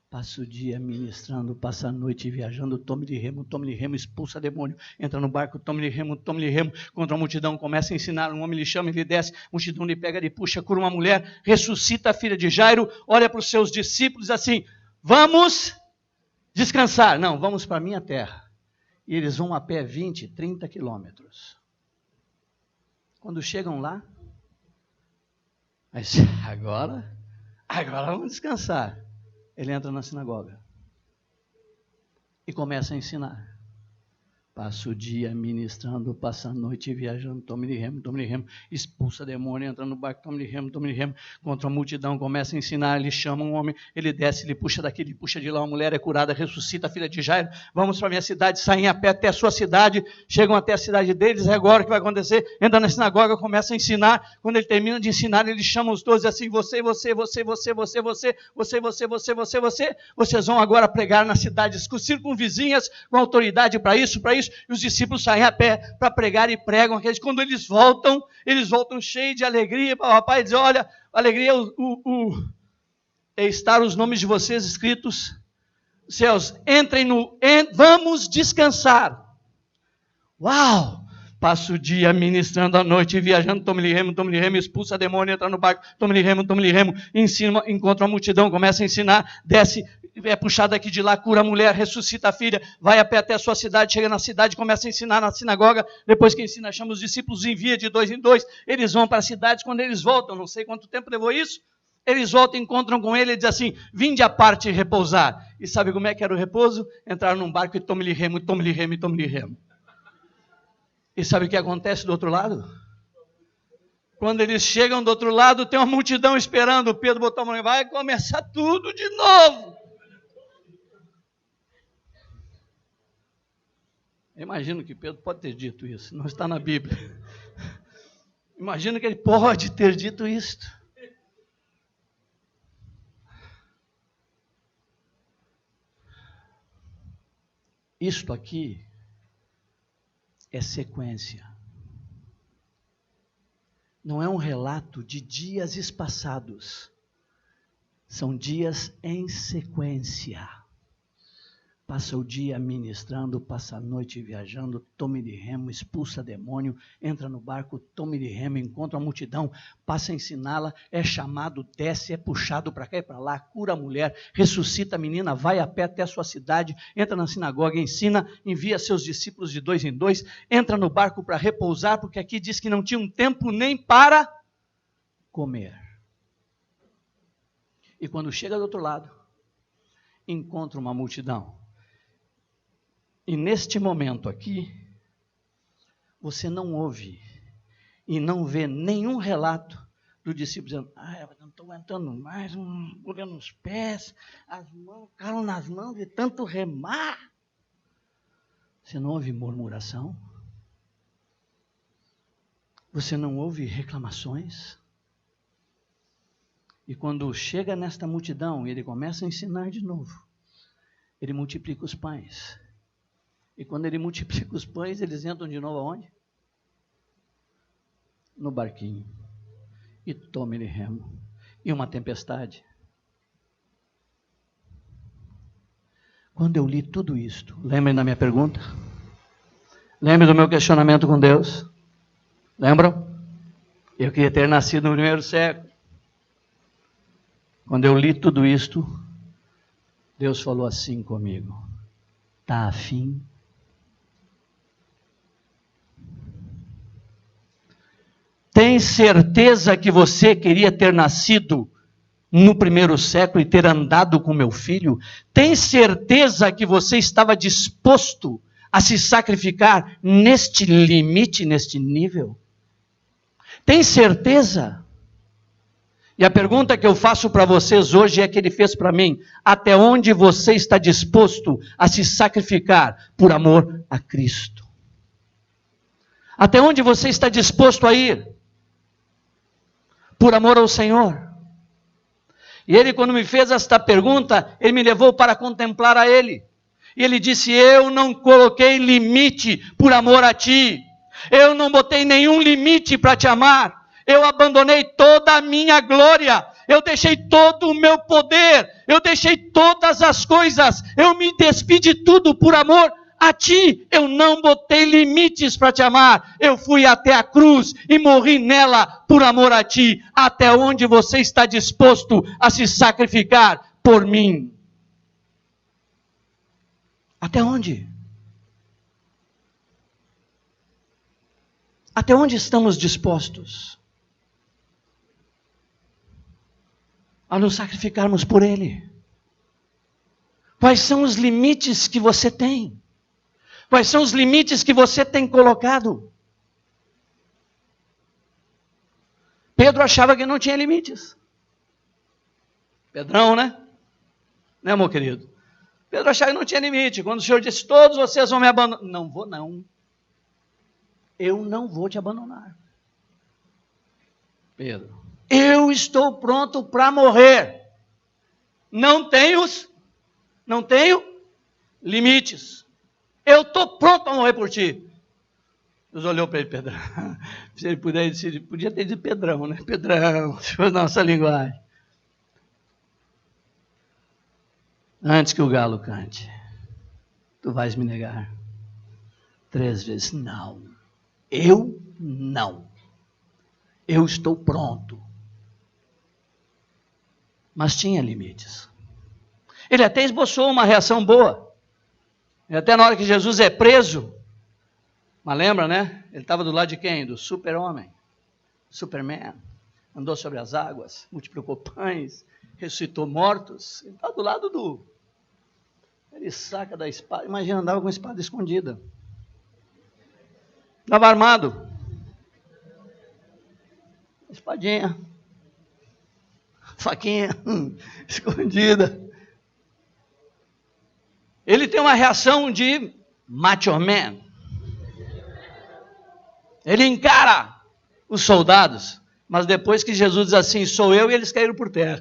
passa o dia ministrando, passa a noite viajando, tome-lhe remo, expulsa demônio, entra no barco, tome-lhe remo, contra a multidão, começa a ensinar, um homem lhe chama, ele desce, a multidão lhe pega, lhe puxa, cura uma mulher, ressuscita a filha de Jairo, olha para os seus discípulos assim: vamos descansar. Não, vamos para a minha terra. E eles vão a pé 20, 30 quilômetros. Quando chegam lá, mas agora vamos descansar. Ele entra na sinagoga e começa a ensinar. Passa o dia ministrando, passa a noite viajando, tome-lhe remo, expulsa demônio, entra no barco, tome-lhe remo, contra a multidão, começa a ensinar, ele chama um homem, ele desce, ele puxa daqui, ele puxa de lá, uma mulher é curada, ressuscita a filha de Jairo, vamos para a minha cidade, saem a pé até a sua cidade, chegam até a cidade deles, é agora o que vai acontecer, entra na sinagoga, começa a ensinar, quando ele termina de ensinar, ele chama os 12 assim: vocês vão agora pregar nas cidades circunvizinhas, com autoridade para isso, e os discípulos saem a pé para pregar e pregam. Quando eles voltam cheios de alegria. O rapaz diz: olha, a alegria é estar os nomes de vocês escritos nos céus. Vamos descansar. Uau! Passa o dia ministrando, a noite viajando, tome-lhe remo, expulsa demônio, entra no barco, tome-lhe remo, ensina, encontra a multidão, começa a ensinar, desce, é puxado aqui de lá, cura a mulher, ressuscita a filha, vai a pé até a sua cidade, chega na cidade, começa a ensinar na sinagoga, depois que ensina, chama os discípulos, envia de 2 em 2, eles vão para as cidades. Quando eles voltam, não sei quanto tempo levou isso, eles voltam, encontram com ele e dizem assim: vinde à parte repousar. E sabe como é que era o repouso? Entrar num barco e tome-lhe remo. E sabe o que acontece do outro lado? Quando eles chegam do outro lado, tem uma multidão esperando. Pedro botou a mão e vai começar tudo de novo. Eu imagino que Pedro pode ter dito isso, não está na Bíblia. Imagino que ele pode ter dito isto. Isto aqui é sequência. Não é um relato de dias espaçados. São dias em sequência. Passa o dia ministrando, passa a noite viajando, tome de remo, expulsa demônio, entra no barco, tome de remo, encontra a multidão, passa a ensiná-la, é chamado, desce, é puxado para cá e para lá, cura a mulher, ressuscita a menina, vai a pé até a sua cidade, entra na sinagoga, ensina, envia seus discípulos de 2 em 2, entra no barco para repousar, porque aqui diz que não tinha um tempo nem para comer. E quando chega do outro lado, encontra uma multidão. E neste momento aqui, você não ouve e não vê nenhum relato do discípulo dizendo: eu não estou aguentando mais, olha nos pés, as mãos calam nas mãos de tanto remar. Você não ouve murmuração? Você não ouve reclamações? E quando chega nesta multidão e ele começa a ensinar de novo, ele multiplica os pães. E quando ele multiplica os pães, eles entram de novo aonde? No barquinho. E toma-lhe remo. E uma tempestade. Quando eu li tudo isto, lembrem da minha pergunta? Lembrem do meu questionamento com Deus? Lembram? Eu queria ter nascido no primeiro século. Quando eu li tudo isto, Deus falou assim comigo: está afim? Tem certeza que você queria ter nascido no primeiro século e ter andado com meu filho? Tem certeza que você estava disposto a se sacrificar neste limite, neste nível? Tem certeza? E a pergunta que eu faço para vocês hoje é que ele fez para mim: até onde você está disposto a se sacrificar por amor a Cristo? Até onde você está disposto a ir por amor ao Senhor? E ele, quando me fez esta pergunta, ele me levou para contemplar a ele. E ele disse: eu não coloquei limite por amor a ti. Eu não botei nenhum limite para te amar. Eu abandonei toda a minha glória. Eu deixei todo o meu poder. Eu deixei todas as coisas. Eu me despi de tudo por amor a ti. Eu não botei limites para te amar. Eu fui até a cruz e morri nela por amor a ti. Até onde você está disposto a se sacrificar por mim? Até onde? Até onde estamos dispostos a nos sacrificarmos por Ele? Quais são os limites que você tem? Quais são os limites que você tem colocado? Pedro achava que não tinha limites. Pedrão, né? Né, meu querido? Pedro achava que não tinha limite. Quando o Senhor disse: todos vocês vão me abandonar. Não vou, não. Eu não vou te abandonar. Pedro: eu estou pronto para morrer. Não tenho limites. Eu estou pronto para morrer por ti. Deus olhou para ele: Pedrão. Se ele pudesse, podia ter dito Pedrão, né? Pedrão, se fosse nossa linguagem. Antes que o galo cante, tu vais me negar 3 vezes. Não. Eu não. Eu estou pronto. Mas tinha limites. Ele até esboçou uma reação boa. E até na hora que Jesus é preso, mas lembra, né? Ele estava do lado de quem? Do super-homem. Superman. Andou sobre as águas, multiplicou pães, ressuscitou mortos. Ele está do lado do... Ele saca da espada. Imagina, andava com a espada escondida. Estava armado. Espadinha. Faquinha. Escondida. Ele tem uma reação de macho man. Ele encara os soldados, mas depois que Jesus diz assim, sou eu, e eles caíram por terra.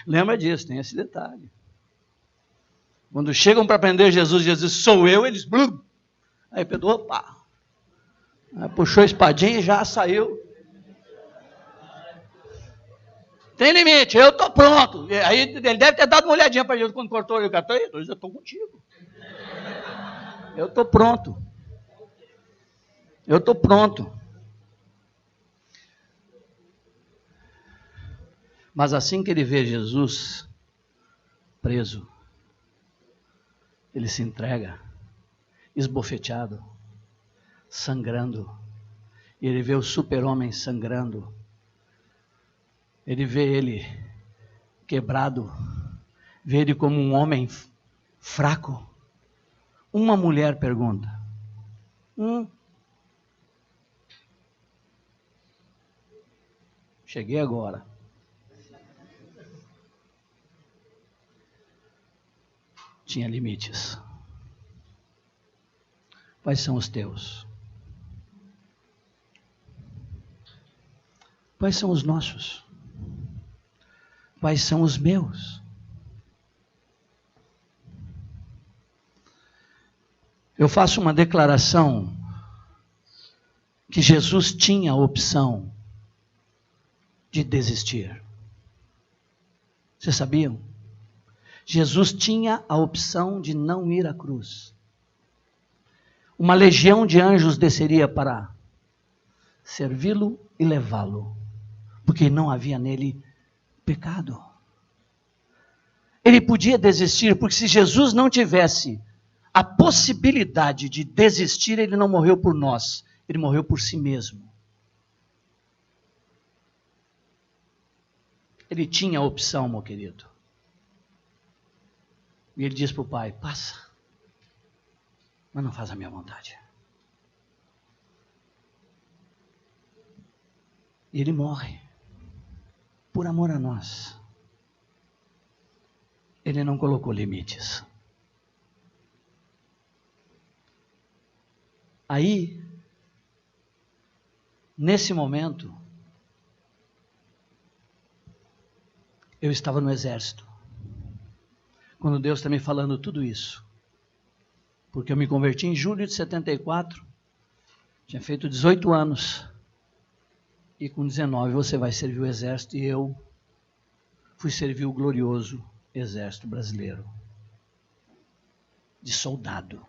Lembra disso, tem esse detalhe. Quando chegam para prender Jesus, Jesus diz, sou eu, eles... Blum. Aí Pedro, opa. Aí puxou a espadinha e já saiu. Tem limite, eu estou pronto. Aí ele deve ter dado uma olhadinha para Jesus quando cortou o cartão. Eu estou contigo. Eu estou pronto. Eu estou pronto. Mas assim que ele vê Jesus preso, ele se entrega, esbofeteado, sangrando. E ele vê o super-homem sangrando. Ele vê ele quebrado, vê ele como um homem fraco. Uma mulher pergunta, cheguei agora. Tinha limites. Quais são os teus? Quais são os nossos? Quais são os meus? Eu faço uma declaração que Jesus tinha a opção de desistir. Vocês sabiam? Jesus tinha a opção de não ir à cruz. Uma legião de anjos desceria para servi-lo e levá-lo, porque não havia nele pecado. Ele podia desistir, porque se Jesus não tivesse a possibilidade de desistir, ele não morreu por nós, ele morreu por si mesmo. Ele tinha a opção, meu querido. E ele diz para o pai, passa, mas não faz a minha vontade. E ele morre, por amor a nós. Ele não colocou limites. Aí, nesse momento, eu estava no exército. Quando Deus está me falando tudo isso. Porque eu me converti em julho de 74. Tinha feito 18 anos. E com 19 você vai servir o exército. E eu fui servir o glorioso exército brasileiro. De soldado.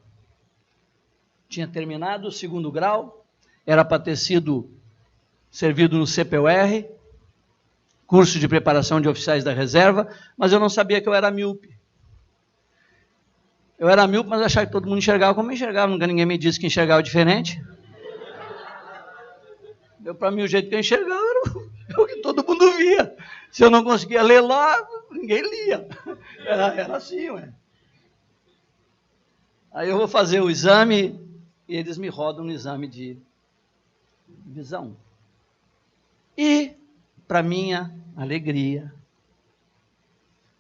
Tinha terminado o 2º grau. Era para ter sido servido no CPUR. Curso de preparação de oficiais da reserva. Mas eu não sabia que eu era míope. Eu era míope, mas achava que todo mundo enxergava como eu enxergava. Nunca ninguém me disse que enxergava diferente. Deu para mim o jeito que eu enxergava, era o que todo mundo via. Se eu não conseguia ler lá, ninguém lia. Era assim, ué. Aí eu vou fazer o exame e eles me rodam no exame de visão. E, para minha alegria,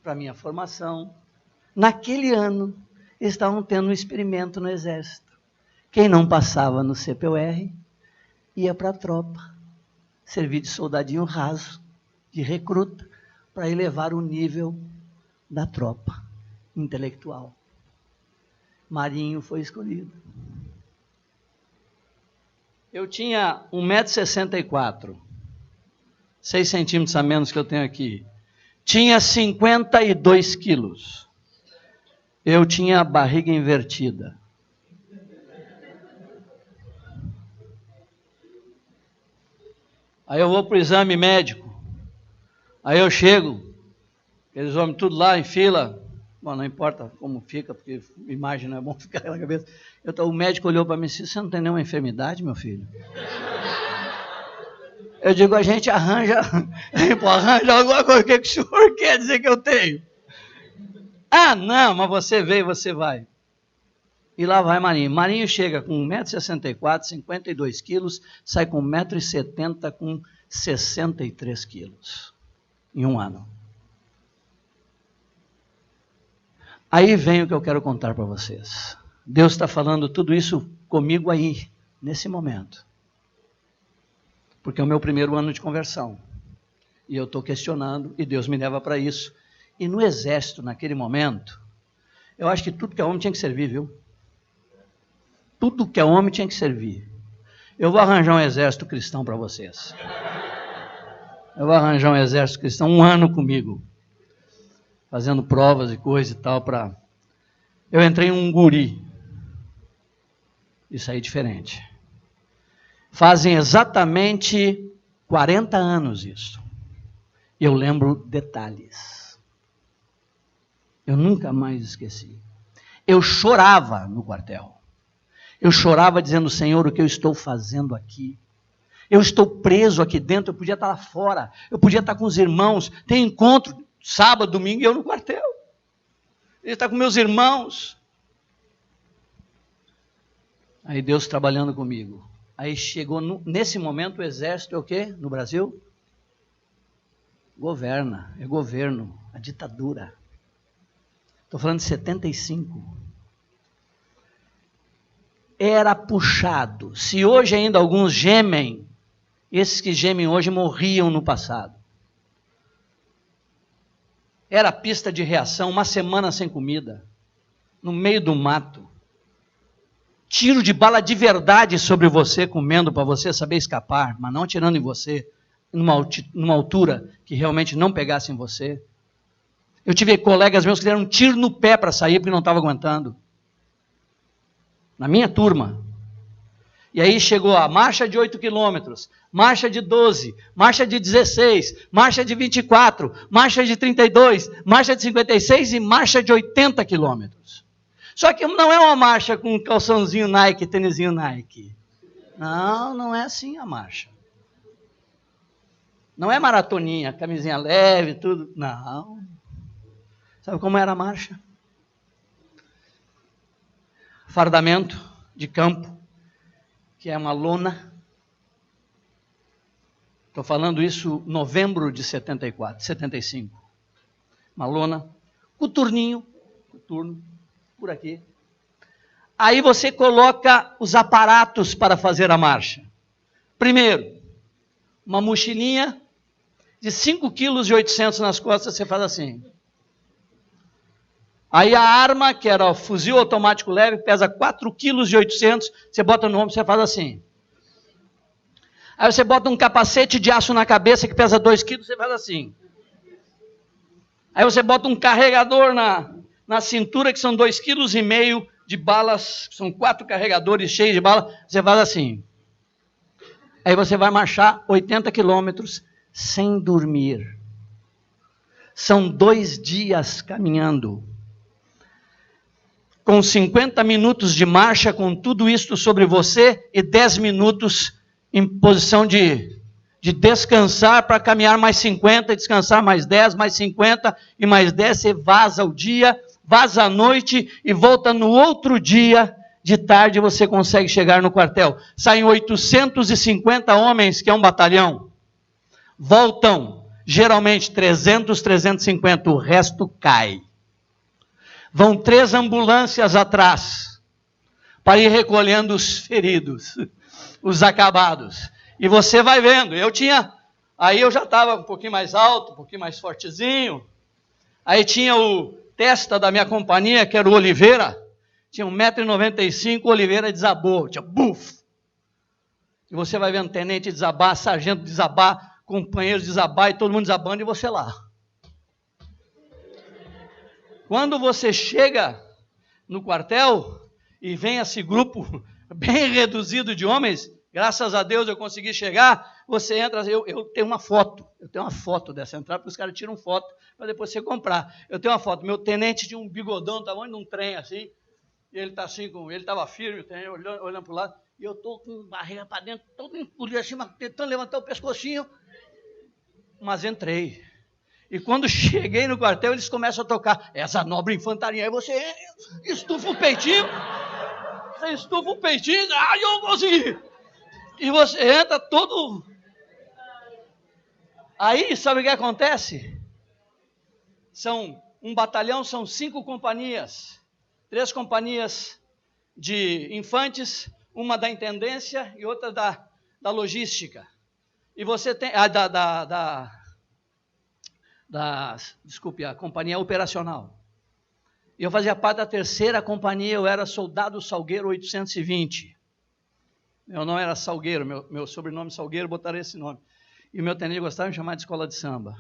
para minha formação, naquele ano, estavam tendo um experimento no exército. Quem não passava no CPUR, ia para a tropa, servir de soldadinho raso, de recruta, para elevar o nível da tropa intelectual. Marinho foi escolhido. Eu tinha 1,64 m, 6 centímetros a menos que eu tenho aqui. Tinha 52 quilos. Eu tinha a barriga invertida. Aí eu vou para o exame médico. Aí eu chego, aqueles homens tudo lá em fila. Bom, não importa como fica, porque imagem não é bom ficar na cabeça. O médico olhou para mim e disse, você não tem nenhuma enfermidade, meu filho? Eu digo, a gente arranja alguma coisa. O que o senhor quer dizer que eu tenho? Ah, não, mas você veio, você vai. E lá vai Marinho. Marinho chega com 1,64 m, 52 quilos, sai com 1,70 m, com 63 quilos. Em um ano. Aí vem o que eu quero contar para vocês. Deus está falando tudo isso comigo aí, nesse momento. porque é o meu primeiro ano de conversão. E eu estou questionando, e Deus me leva para isso. E no exército, naquele momento, eu acho que tudo que é homem tinha que servir, viu? Tudo que é homem tinha que servir. Eu vou arranjar um exército cristão para vocês. Eu vou arranjar um exército cristão 1 ano comigo, fazendo provas e coisa e tal para... Eu entrei em um guri. Isso aí é diferente. Fazem exatamente 40 anos isso. Eu lembro detalhes. Eu nunca mais esqueci. Eu chorava no quartel. Eu chorava dizendo, Senhor, o que eu estou fazendo aqui? Eu estou preso aqui dentro, eu podia estar lá fora. Eu podia estar com os irmãos. Tem encontro sábado, domingo, e eu no quartel. Ele está com meus irmãos. Aí Deus trabalhando comigo. Aí chegou, nesse momento, o exército é o quê? No Brasil? Governa, é governo, a ditadura. Estou falando de 75. Era puxado. Se hoje ainda alguns gemem, esses que gemem hoje morriam no passado. Era pista de reação, 1 semana sem comida, no meio do mato. Tiro de bala de verdade sobre você, comendo para você saber escapar, mas não atirando em você, numa altura que realmente não pegasse em você. Eu tive colegas meus que deram um tiro no pé para sair porque não estava aguentando. Na minha turma. E aí chegou a marcha de 8 quilômetros, marcha de 12, marcha de 16, marcha de 24, marcha de 32, marcha de 56 e marcha de 80 quilômetros. Só que não é uma marcha com calçãozinho Nike, tênisinho Nike. Não, não é assim a marcha. Não é maratoninha, camisinha leve, tudo. Não. Sabe como era a marcha? Fardamento de campo, que é uma lona. Estou falando isso em novembro de 75. Uma lona, coturno, por aqui. Aí você coloca os aparatos para fazer a marcha. Primeiro, uma mochilinha de 5,8 kg nas costas, você faz assim. Aí a arma, que era o fuzil automático leve, pesa 4,8 kg, você bota no ombro, você faz assim. Aí você bota um capacete de aço na cabeça que pesa 2 kg, você faz assim. Aí você bota um carregador na cintura, que são 2,5 kg de balas, são 4 carregadores cheios de bala, você faz assim. Aí você vai marchar 80 quilômetros sem dormir. São 2 dias caminhando. Com 50 minutos de marcha, com tudo isto sobre você, e 10 minutos em posição de descansar para caminhar mais 50, descansar mais 10, mais 50 e mais 10, você vaza o dia, vaza a noite e volta no outro dia, de tarde você consegue chegar no quartel. Saem 850 homens, que é um batalhão, voltam geralmente 300, 350, o resto cai. Vão 3 ambulâncias atrás, para ir recolhendo os feridos, os acabados. E você vai vendo, aí eu já estava um pouquinho mais alto, um pouquinho mais fortezinho. Aí tinha o testa da minha companhia, que era o Oliveira, tinha 1,95 m, o Oliveira desabou, tinha buf. E você vai vendo tenente desabar, sargento desabar, companheiro desabar, e todo mundo desabando, e você lá. Quando você chega no quartel, e vem esse grupo bem reduzido de homens, graças a Deus eu consegui chegar, você entra, eu tenho uma foto dessa entrada, porque os caras tiram foto para depois você comprar. Eu tenho uma foto, meu tenente tinha um bigodão, estava indo num trem assim, e ele está assim, ele estava firme, olhando para o lado, e eu estou com barriga para dentro, todo encolhido assim, tentando levantar o pescocinho, mas entrei. E quando cheguei no quartel, eles começam a tocar essa nobre infantaria, aí você estufa o peitinho, eu consegui! E você entra todo... Aí, sabe o que acontece? Um batalhão, são 5 companhias. 3 companhias de infantes, uma da intendência e outra da logística. E você tem desculpe, a companhia operacional. E eu fazia parte da terceira companhia, eu era soldado Salgueiro 820. Meu nome era Salgueiro, meu sobrenome Salgueiro, botaram esse nome. E o meu tenente gostava de me chamar de escola de samba.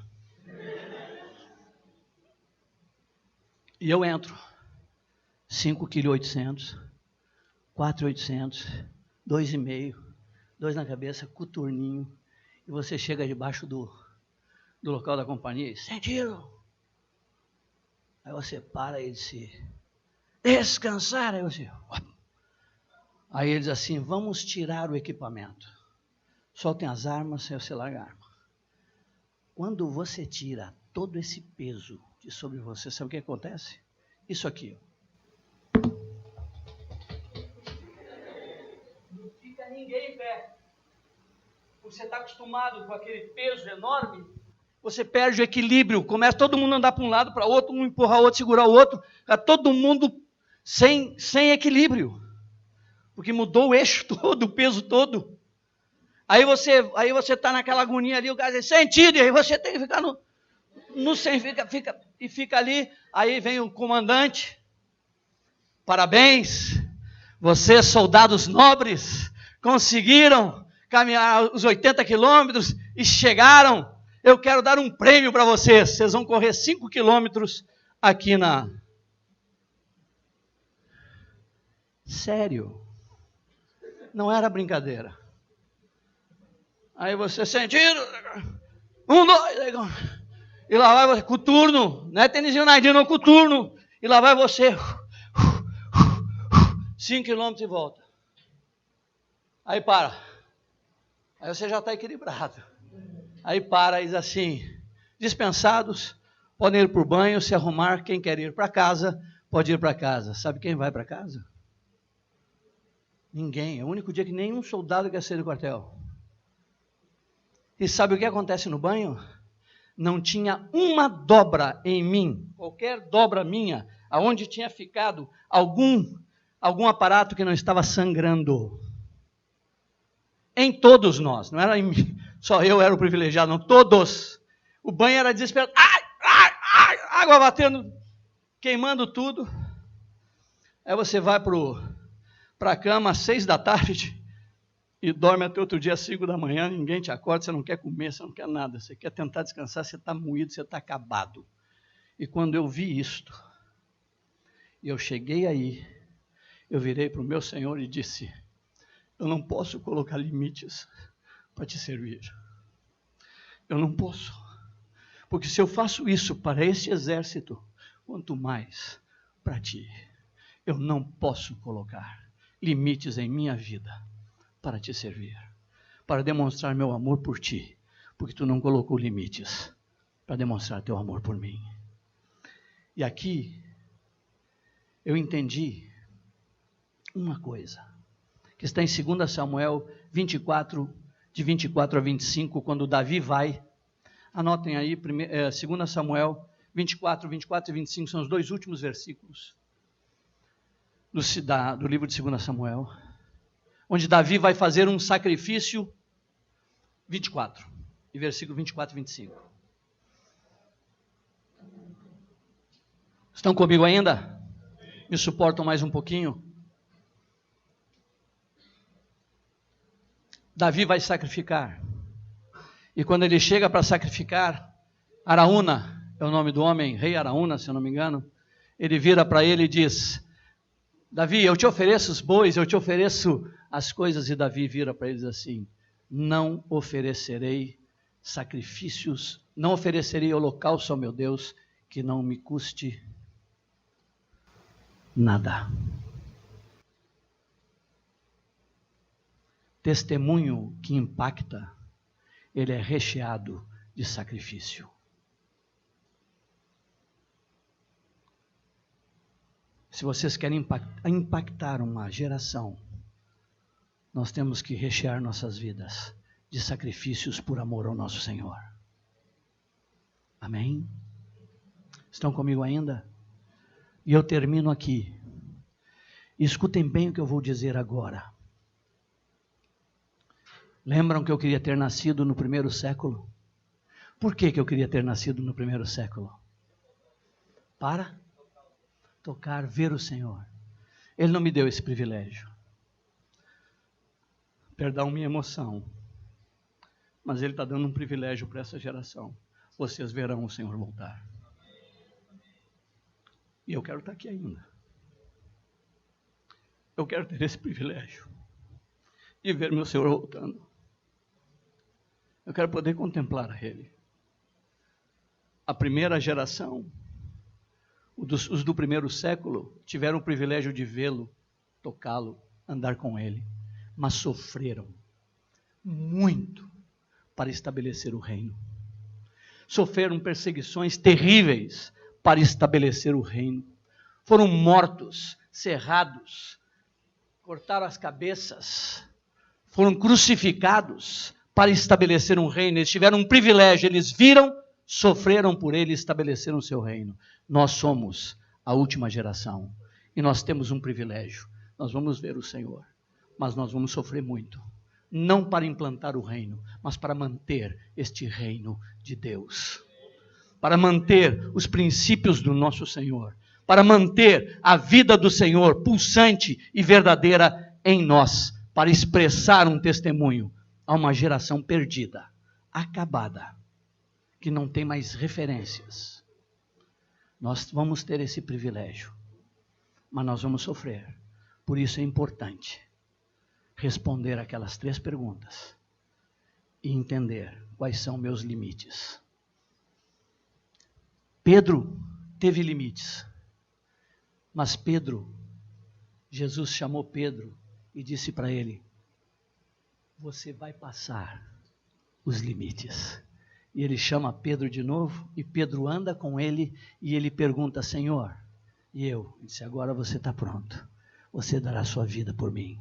E eu entro, 5,8 kg, 4,800, 2,5, 2 na cabeça, coturninho, e você chega debaixo do local da companhia e sentiram. Aí você para e diz, descansar. Aí você, aí ele diz assim, vamos tirar o equipamento. Soltem as armas, aí você larga a arma. Quando você tira todo esse peso de sobre você, sabe o que acontece? Isso aqui, ó. Não fica ninguém em pé. Você está acostumado com aquele peso enorme, você perde o equilíbrio, começa todo mundo a andar para um lado, para o outro, um empurrar o outro, segurar o outro, está todo mundo sem equilíbrio, porque mudou o eixo todo, o peso todo. Aí você está naquela agonia ali, o cara diz, sentido, e aí você tem que ficar no sem, fica ali, aí vem o comandante, parabéns, vocês soldados nobres, conseguiram caminhar os 80 quilômetros e chegaram, eu quero dar um prêmio para vocês, vocês vão correr 5 quilômetros aqui na... Sério, não era brincadeira. Aí você sentindo, 1, 2, e lá vai você, coturno, não é tênisinho nadinho, não, coturno, e lá vai você, 5 quilômetros e volta. Aí para, aí você já está equilibrado. Aí para e diz assim, dispensados, podem ir para o banho, se arrumar, quem quer ir para casa, pode ir para casa. Sabe quem vai para casa? Ninguém, é o único dia que nenhum soldado quer sair do quartel. E sabe o que acontece no banho? Não tinha uma dobra em mim, qualquer dobra minha, aonde tinha ficado algum aparato que não estava sangrando. Em todos nós, não era em mim, só eu era o privilegiado, não, todos. O banho era desesperado, água batendo, queimando tudo. Aí você vai para a cama às 6 da tarde e dorme até outro dia às 5 da manhã, ninguém te acorda, você não quer comer, você não quer nada, você quer tentar descansar, você está moído, você está acabado. E quando eu vi isto, e eu cheguei aí, eu virei para o meu Senhor e disse, eu não posso colocar limites para te servir. Eu não posso. Porque se eu faço isso para este exército, quanto mais para ti. Eu não posso colocar limites em minha vida para te servir. Para demonstrar meu amor por ti. Porque tu não colocou limites para demonstrar teu amor por mim. E aqui eu entendi uma coisa. Que está em 2 Samuel 24, de 24 a 25, quando Davi vai, anotem aí, 2 Samuel 24 e 25, são os 2 últimos versículos do livro de 2 Samuel, onde Davi vai fazer um sacrifício, 24, e versículo 24 e 25. Estão comigo ainda? Me suportam mais um pouquinho? Davi vai sacrificar, e quando ele chega para sacrificar, Araúna, é o nome do homem, rei Araúna, se eu não me engano, ele vira para ele e diz, Davi, eu te ofereço os bois, eu te ofereço as coisas, e Davi vira para eles assim, não oferecerei sacrifícios, não oferecerei holocausto ao meu Deus, que não me custe nada. Testemunho que impacta, ele é recheado de sacrifício. Se vocês querem impactar uma geração, nós temos que rechear nossas vidas de sacrifícios por amor ao nosso Senhor. Amém? Estão comigo ainda? E eu termino aqui. Escutem bem o que eu vou dizer agora. Lembram que eu queria ter nascido no primeiro século? Por que eu queria ter nascido no primeiro século? Para tocar, ver o Senhor. Ele não me deu esse privilégio. Perdão minha emoção. Mas Ele está dando um privilégio para essa geração. Vocês verão o Senhor voltar. E eu quero estar aqui ainda. Eu quero ter esse privilégio de ver meu Senhor voltando. Eu quero poder contemplar a Ele. A primeira geração, os do primeiro século, tiveram o privilégio de vê-lo, tocá-lo, andar com Ele. Mas sofreram muito para estabelecer o reino. Sofreram perseguições terríveis para estabelecer o reino. Foram mortos, cerrados, cortaram as cabeças, foram crucificados para estabelecer um reino. Eles tiveram um privilégio, eles viram, sofreram por ele e estabeleceram o seu reino. Nós somos a última geração e nós temos um privilégio. Nós vamos ver o Senhor, mas nós vamos sofrer muito. Não para implantar o reino, mas para manter este reino de Deus. Para manter os princípios do nosso Senhor. Para manter a vida do Senhor pulsante e verdadeira em nós. Para expressar um testemunho a uma geração perdida, acabada, que não tem mais referências. Nós vamos ter esse privilégio, mas nós vamos sofrer. Por isso é importante responder aquelas 3 perguntas e entender quais são meus limites. Pedro teve limites, mas Jesus chamou Pedro e disse para ele: você vai passar os limites. E ele chama Pedro de novo, e Pedro anda com ele, e ele pergunta: Senhor, e eu? Ele disse: agora você está pronto, você dará sua vida por mim.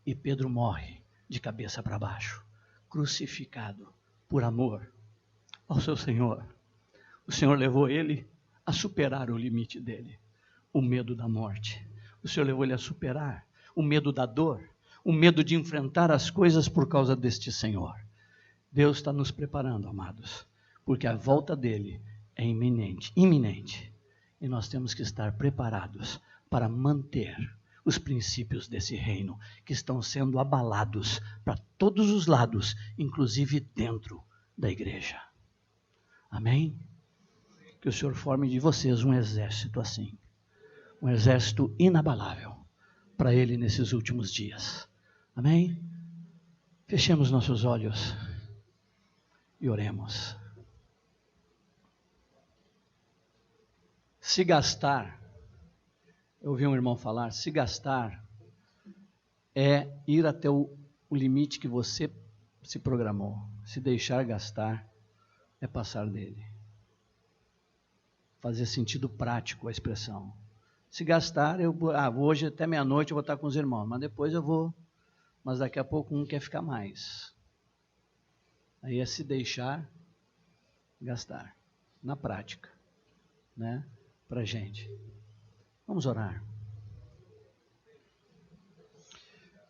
E Pedro morre de cabeça para baixo, crucificado por amor ao seu Senhor. O Senhor levou ele a superar o limite dele, o medo da morte. O Senhor levou ele a superar o medo da dor, o medo de enfrentar as coisas por causa deste Senhor. Deus está nos preparando, amados, porque a volta dele é iminente, e nós temos que estar preparados para manter os princípios desse reino, que estão sendo abalados para todos os lados, inclusive dentro da igreja. Amém? Que o Senhor forme de vocês um exército assim, um exército inabalável para Ele nesses últimos dias. Amém? Fechemos nossos olhos e oremos. Se gastar, eu ouvi um irmão falar, se gastar é ir até o limite que você se programou. Se deixar gastar é passar dele. Fazer sentido prático a expressão. Se gastar, hoje até meia-noite eu vou estar com os irmãos, mas depois eu vou, mas daqui a pouco um quer ficar mais. Aí é se deixar gastar, na prática, né, para a gente. Vamos orar.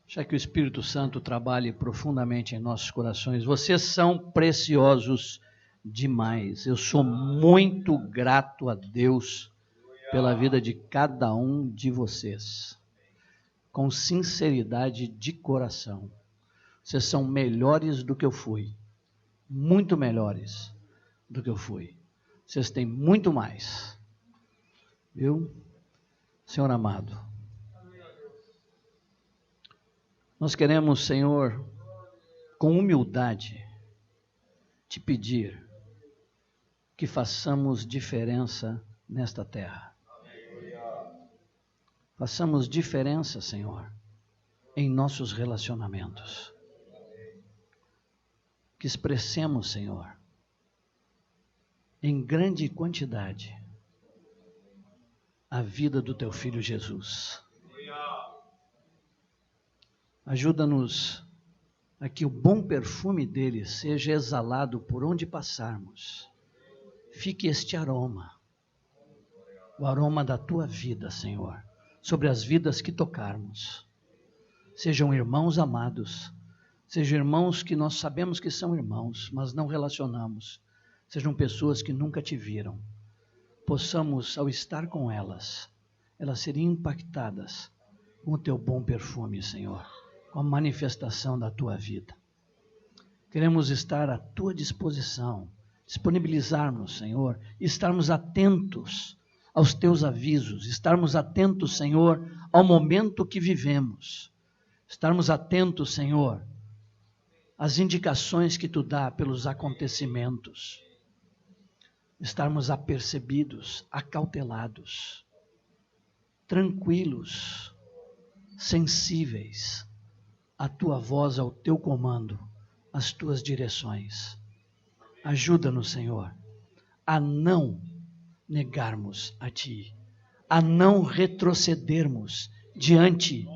Deixa que o Espírito Santo trabalhe profundamente em nossos corações. Vocês são preciosos demais. Eu sou muito grato a Deus pela vida de cada um de vocês. Com sinceridade de coração. Vocês são melhores do que eu fui. Muito melhores do que eu fui. Vocês têm muito mais. Viu? Senhor amado, nós queremos, Senhor, com humildade, te pedir que façamos diferença nesta terra. Façamos diferença, Senhor, em nossos relacionamentos. Que expressemos, Senhor, em grande quantidade, a vida do teu Filho Jesus. Ajuda-nos a que o bom perfume dele seja exalado por onde passarmos. Fique este aroma, o aroma da tua vida, Senhor, sobre as vidas que tocarmos. Sejam irmãos amados, Sejam irmãos que nós sabemos que são irmãos, mas não relacionamos. Sejam pessoas que nunca te viram. Possamos, ao estar com elas, elas serem impactadas com o teu bom perfume, Senhor, com a manifestação da tua vida. Queremos estar à tua disposição, disponibilizarmos, Senhor, estarmos atentos aos teus avisos, estarmos atentos, Senhor, ao momento que vivemos, estarmos atentos, Senhor, às indicações que tu dá pelos acontecimentos, estarmos apercebidos, acautelados, tranquilos, sensíveis à tua voz, ao teu comando, às tuas direções. Ajuda-nos, Senhor, a não negarmos a ti, a não retrocedermos diante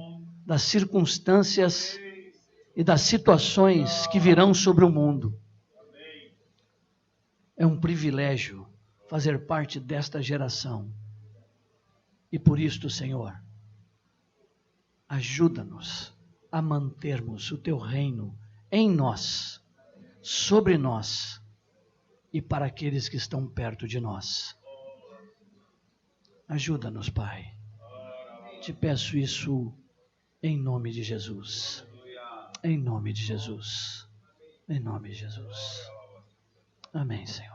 das circunstâncias e das situações que virão sobre o mundo. É um privilégio fazer parte desta geração. E por isto, Senhor, ajuda-nos a mantermos o teu reino em nós, sobre nós e para aqueles que estão perto de nós. Ajuda-nos, Pai. Te peço isso em nome de Jesus. Em nome de Jesus. Em nome de Jesus. Amém, Senhor.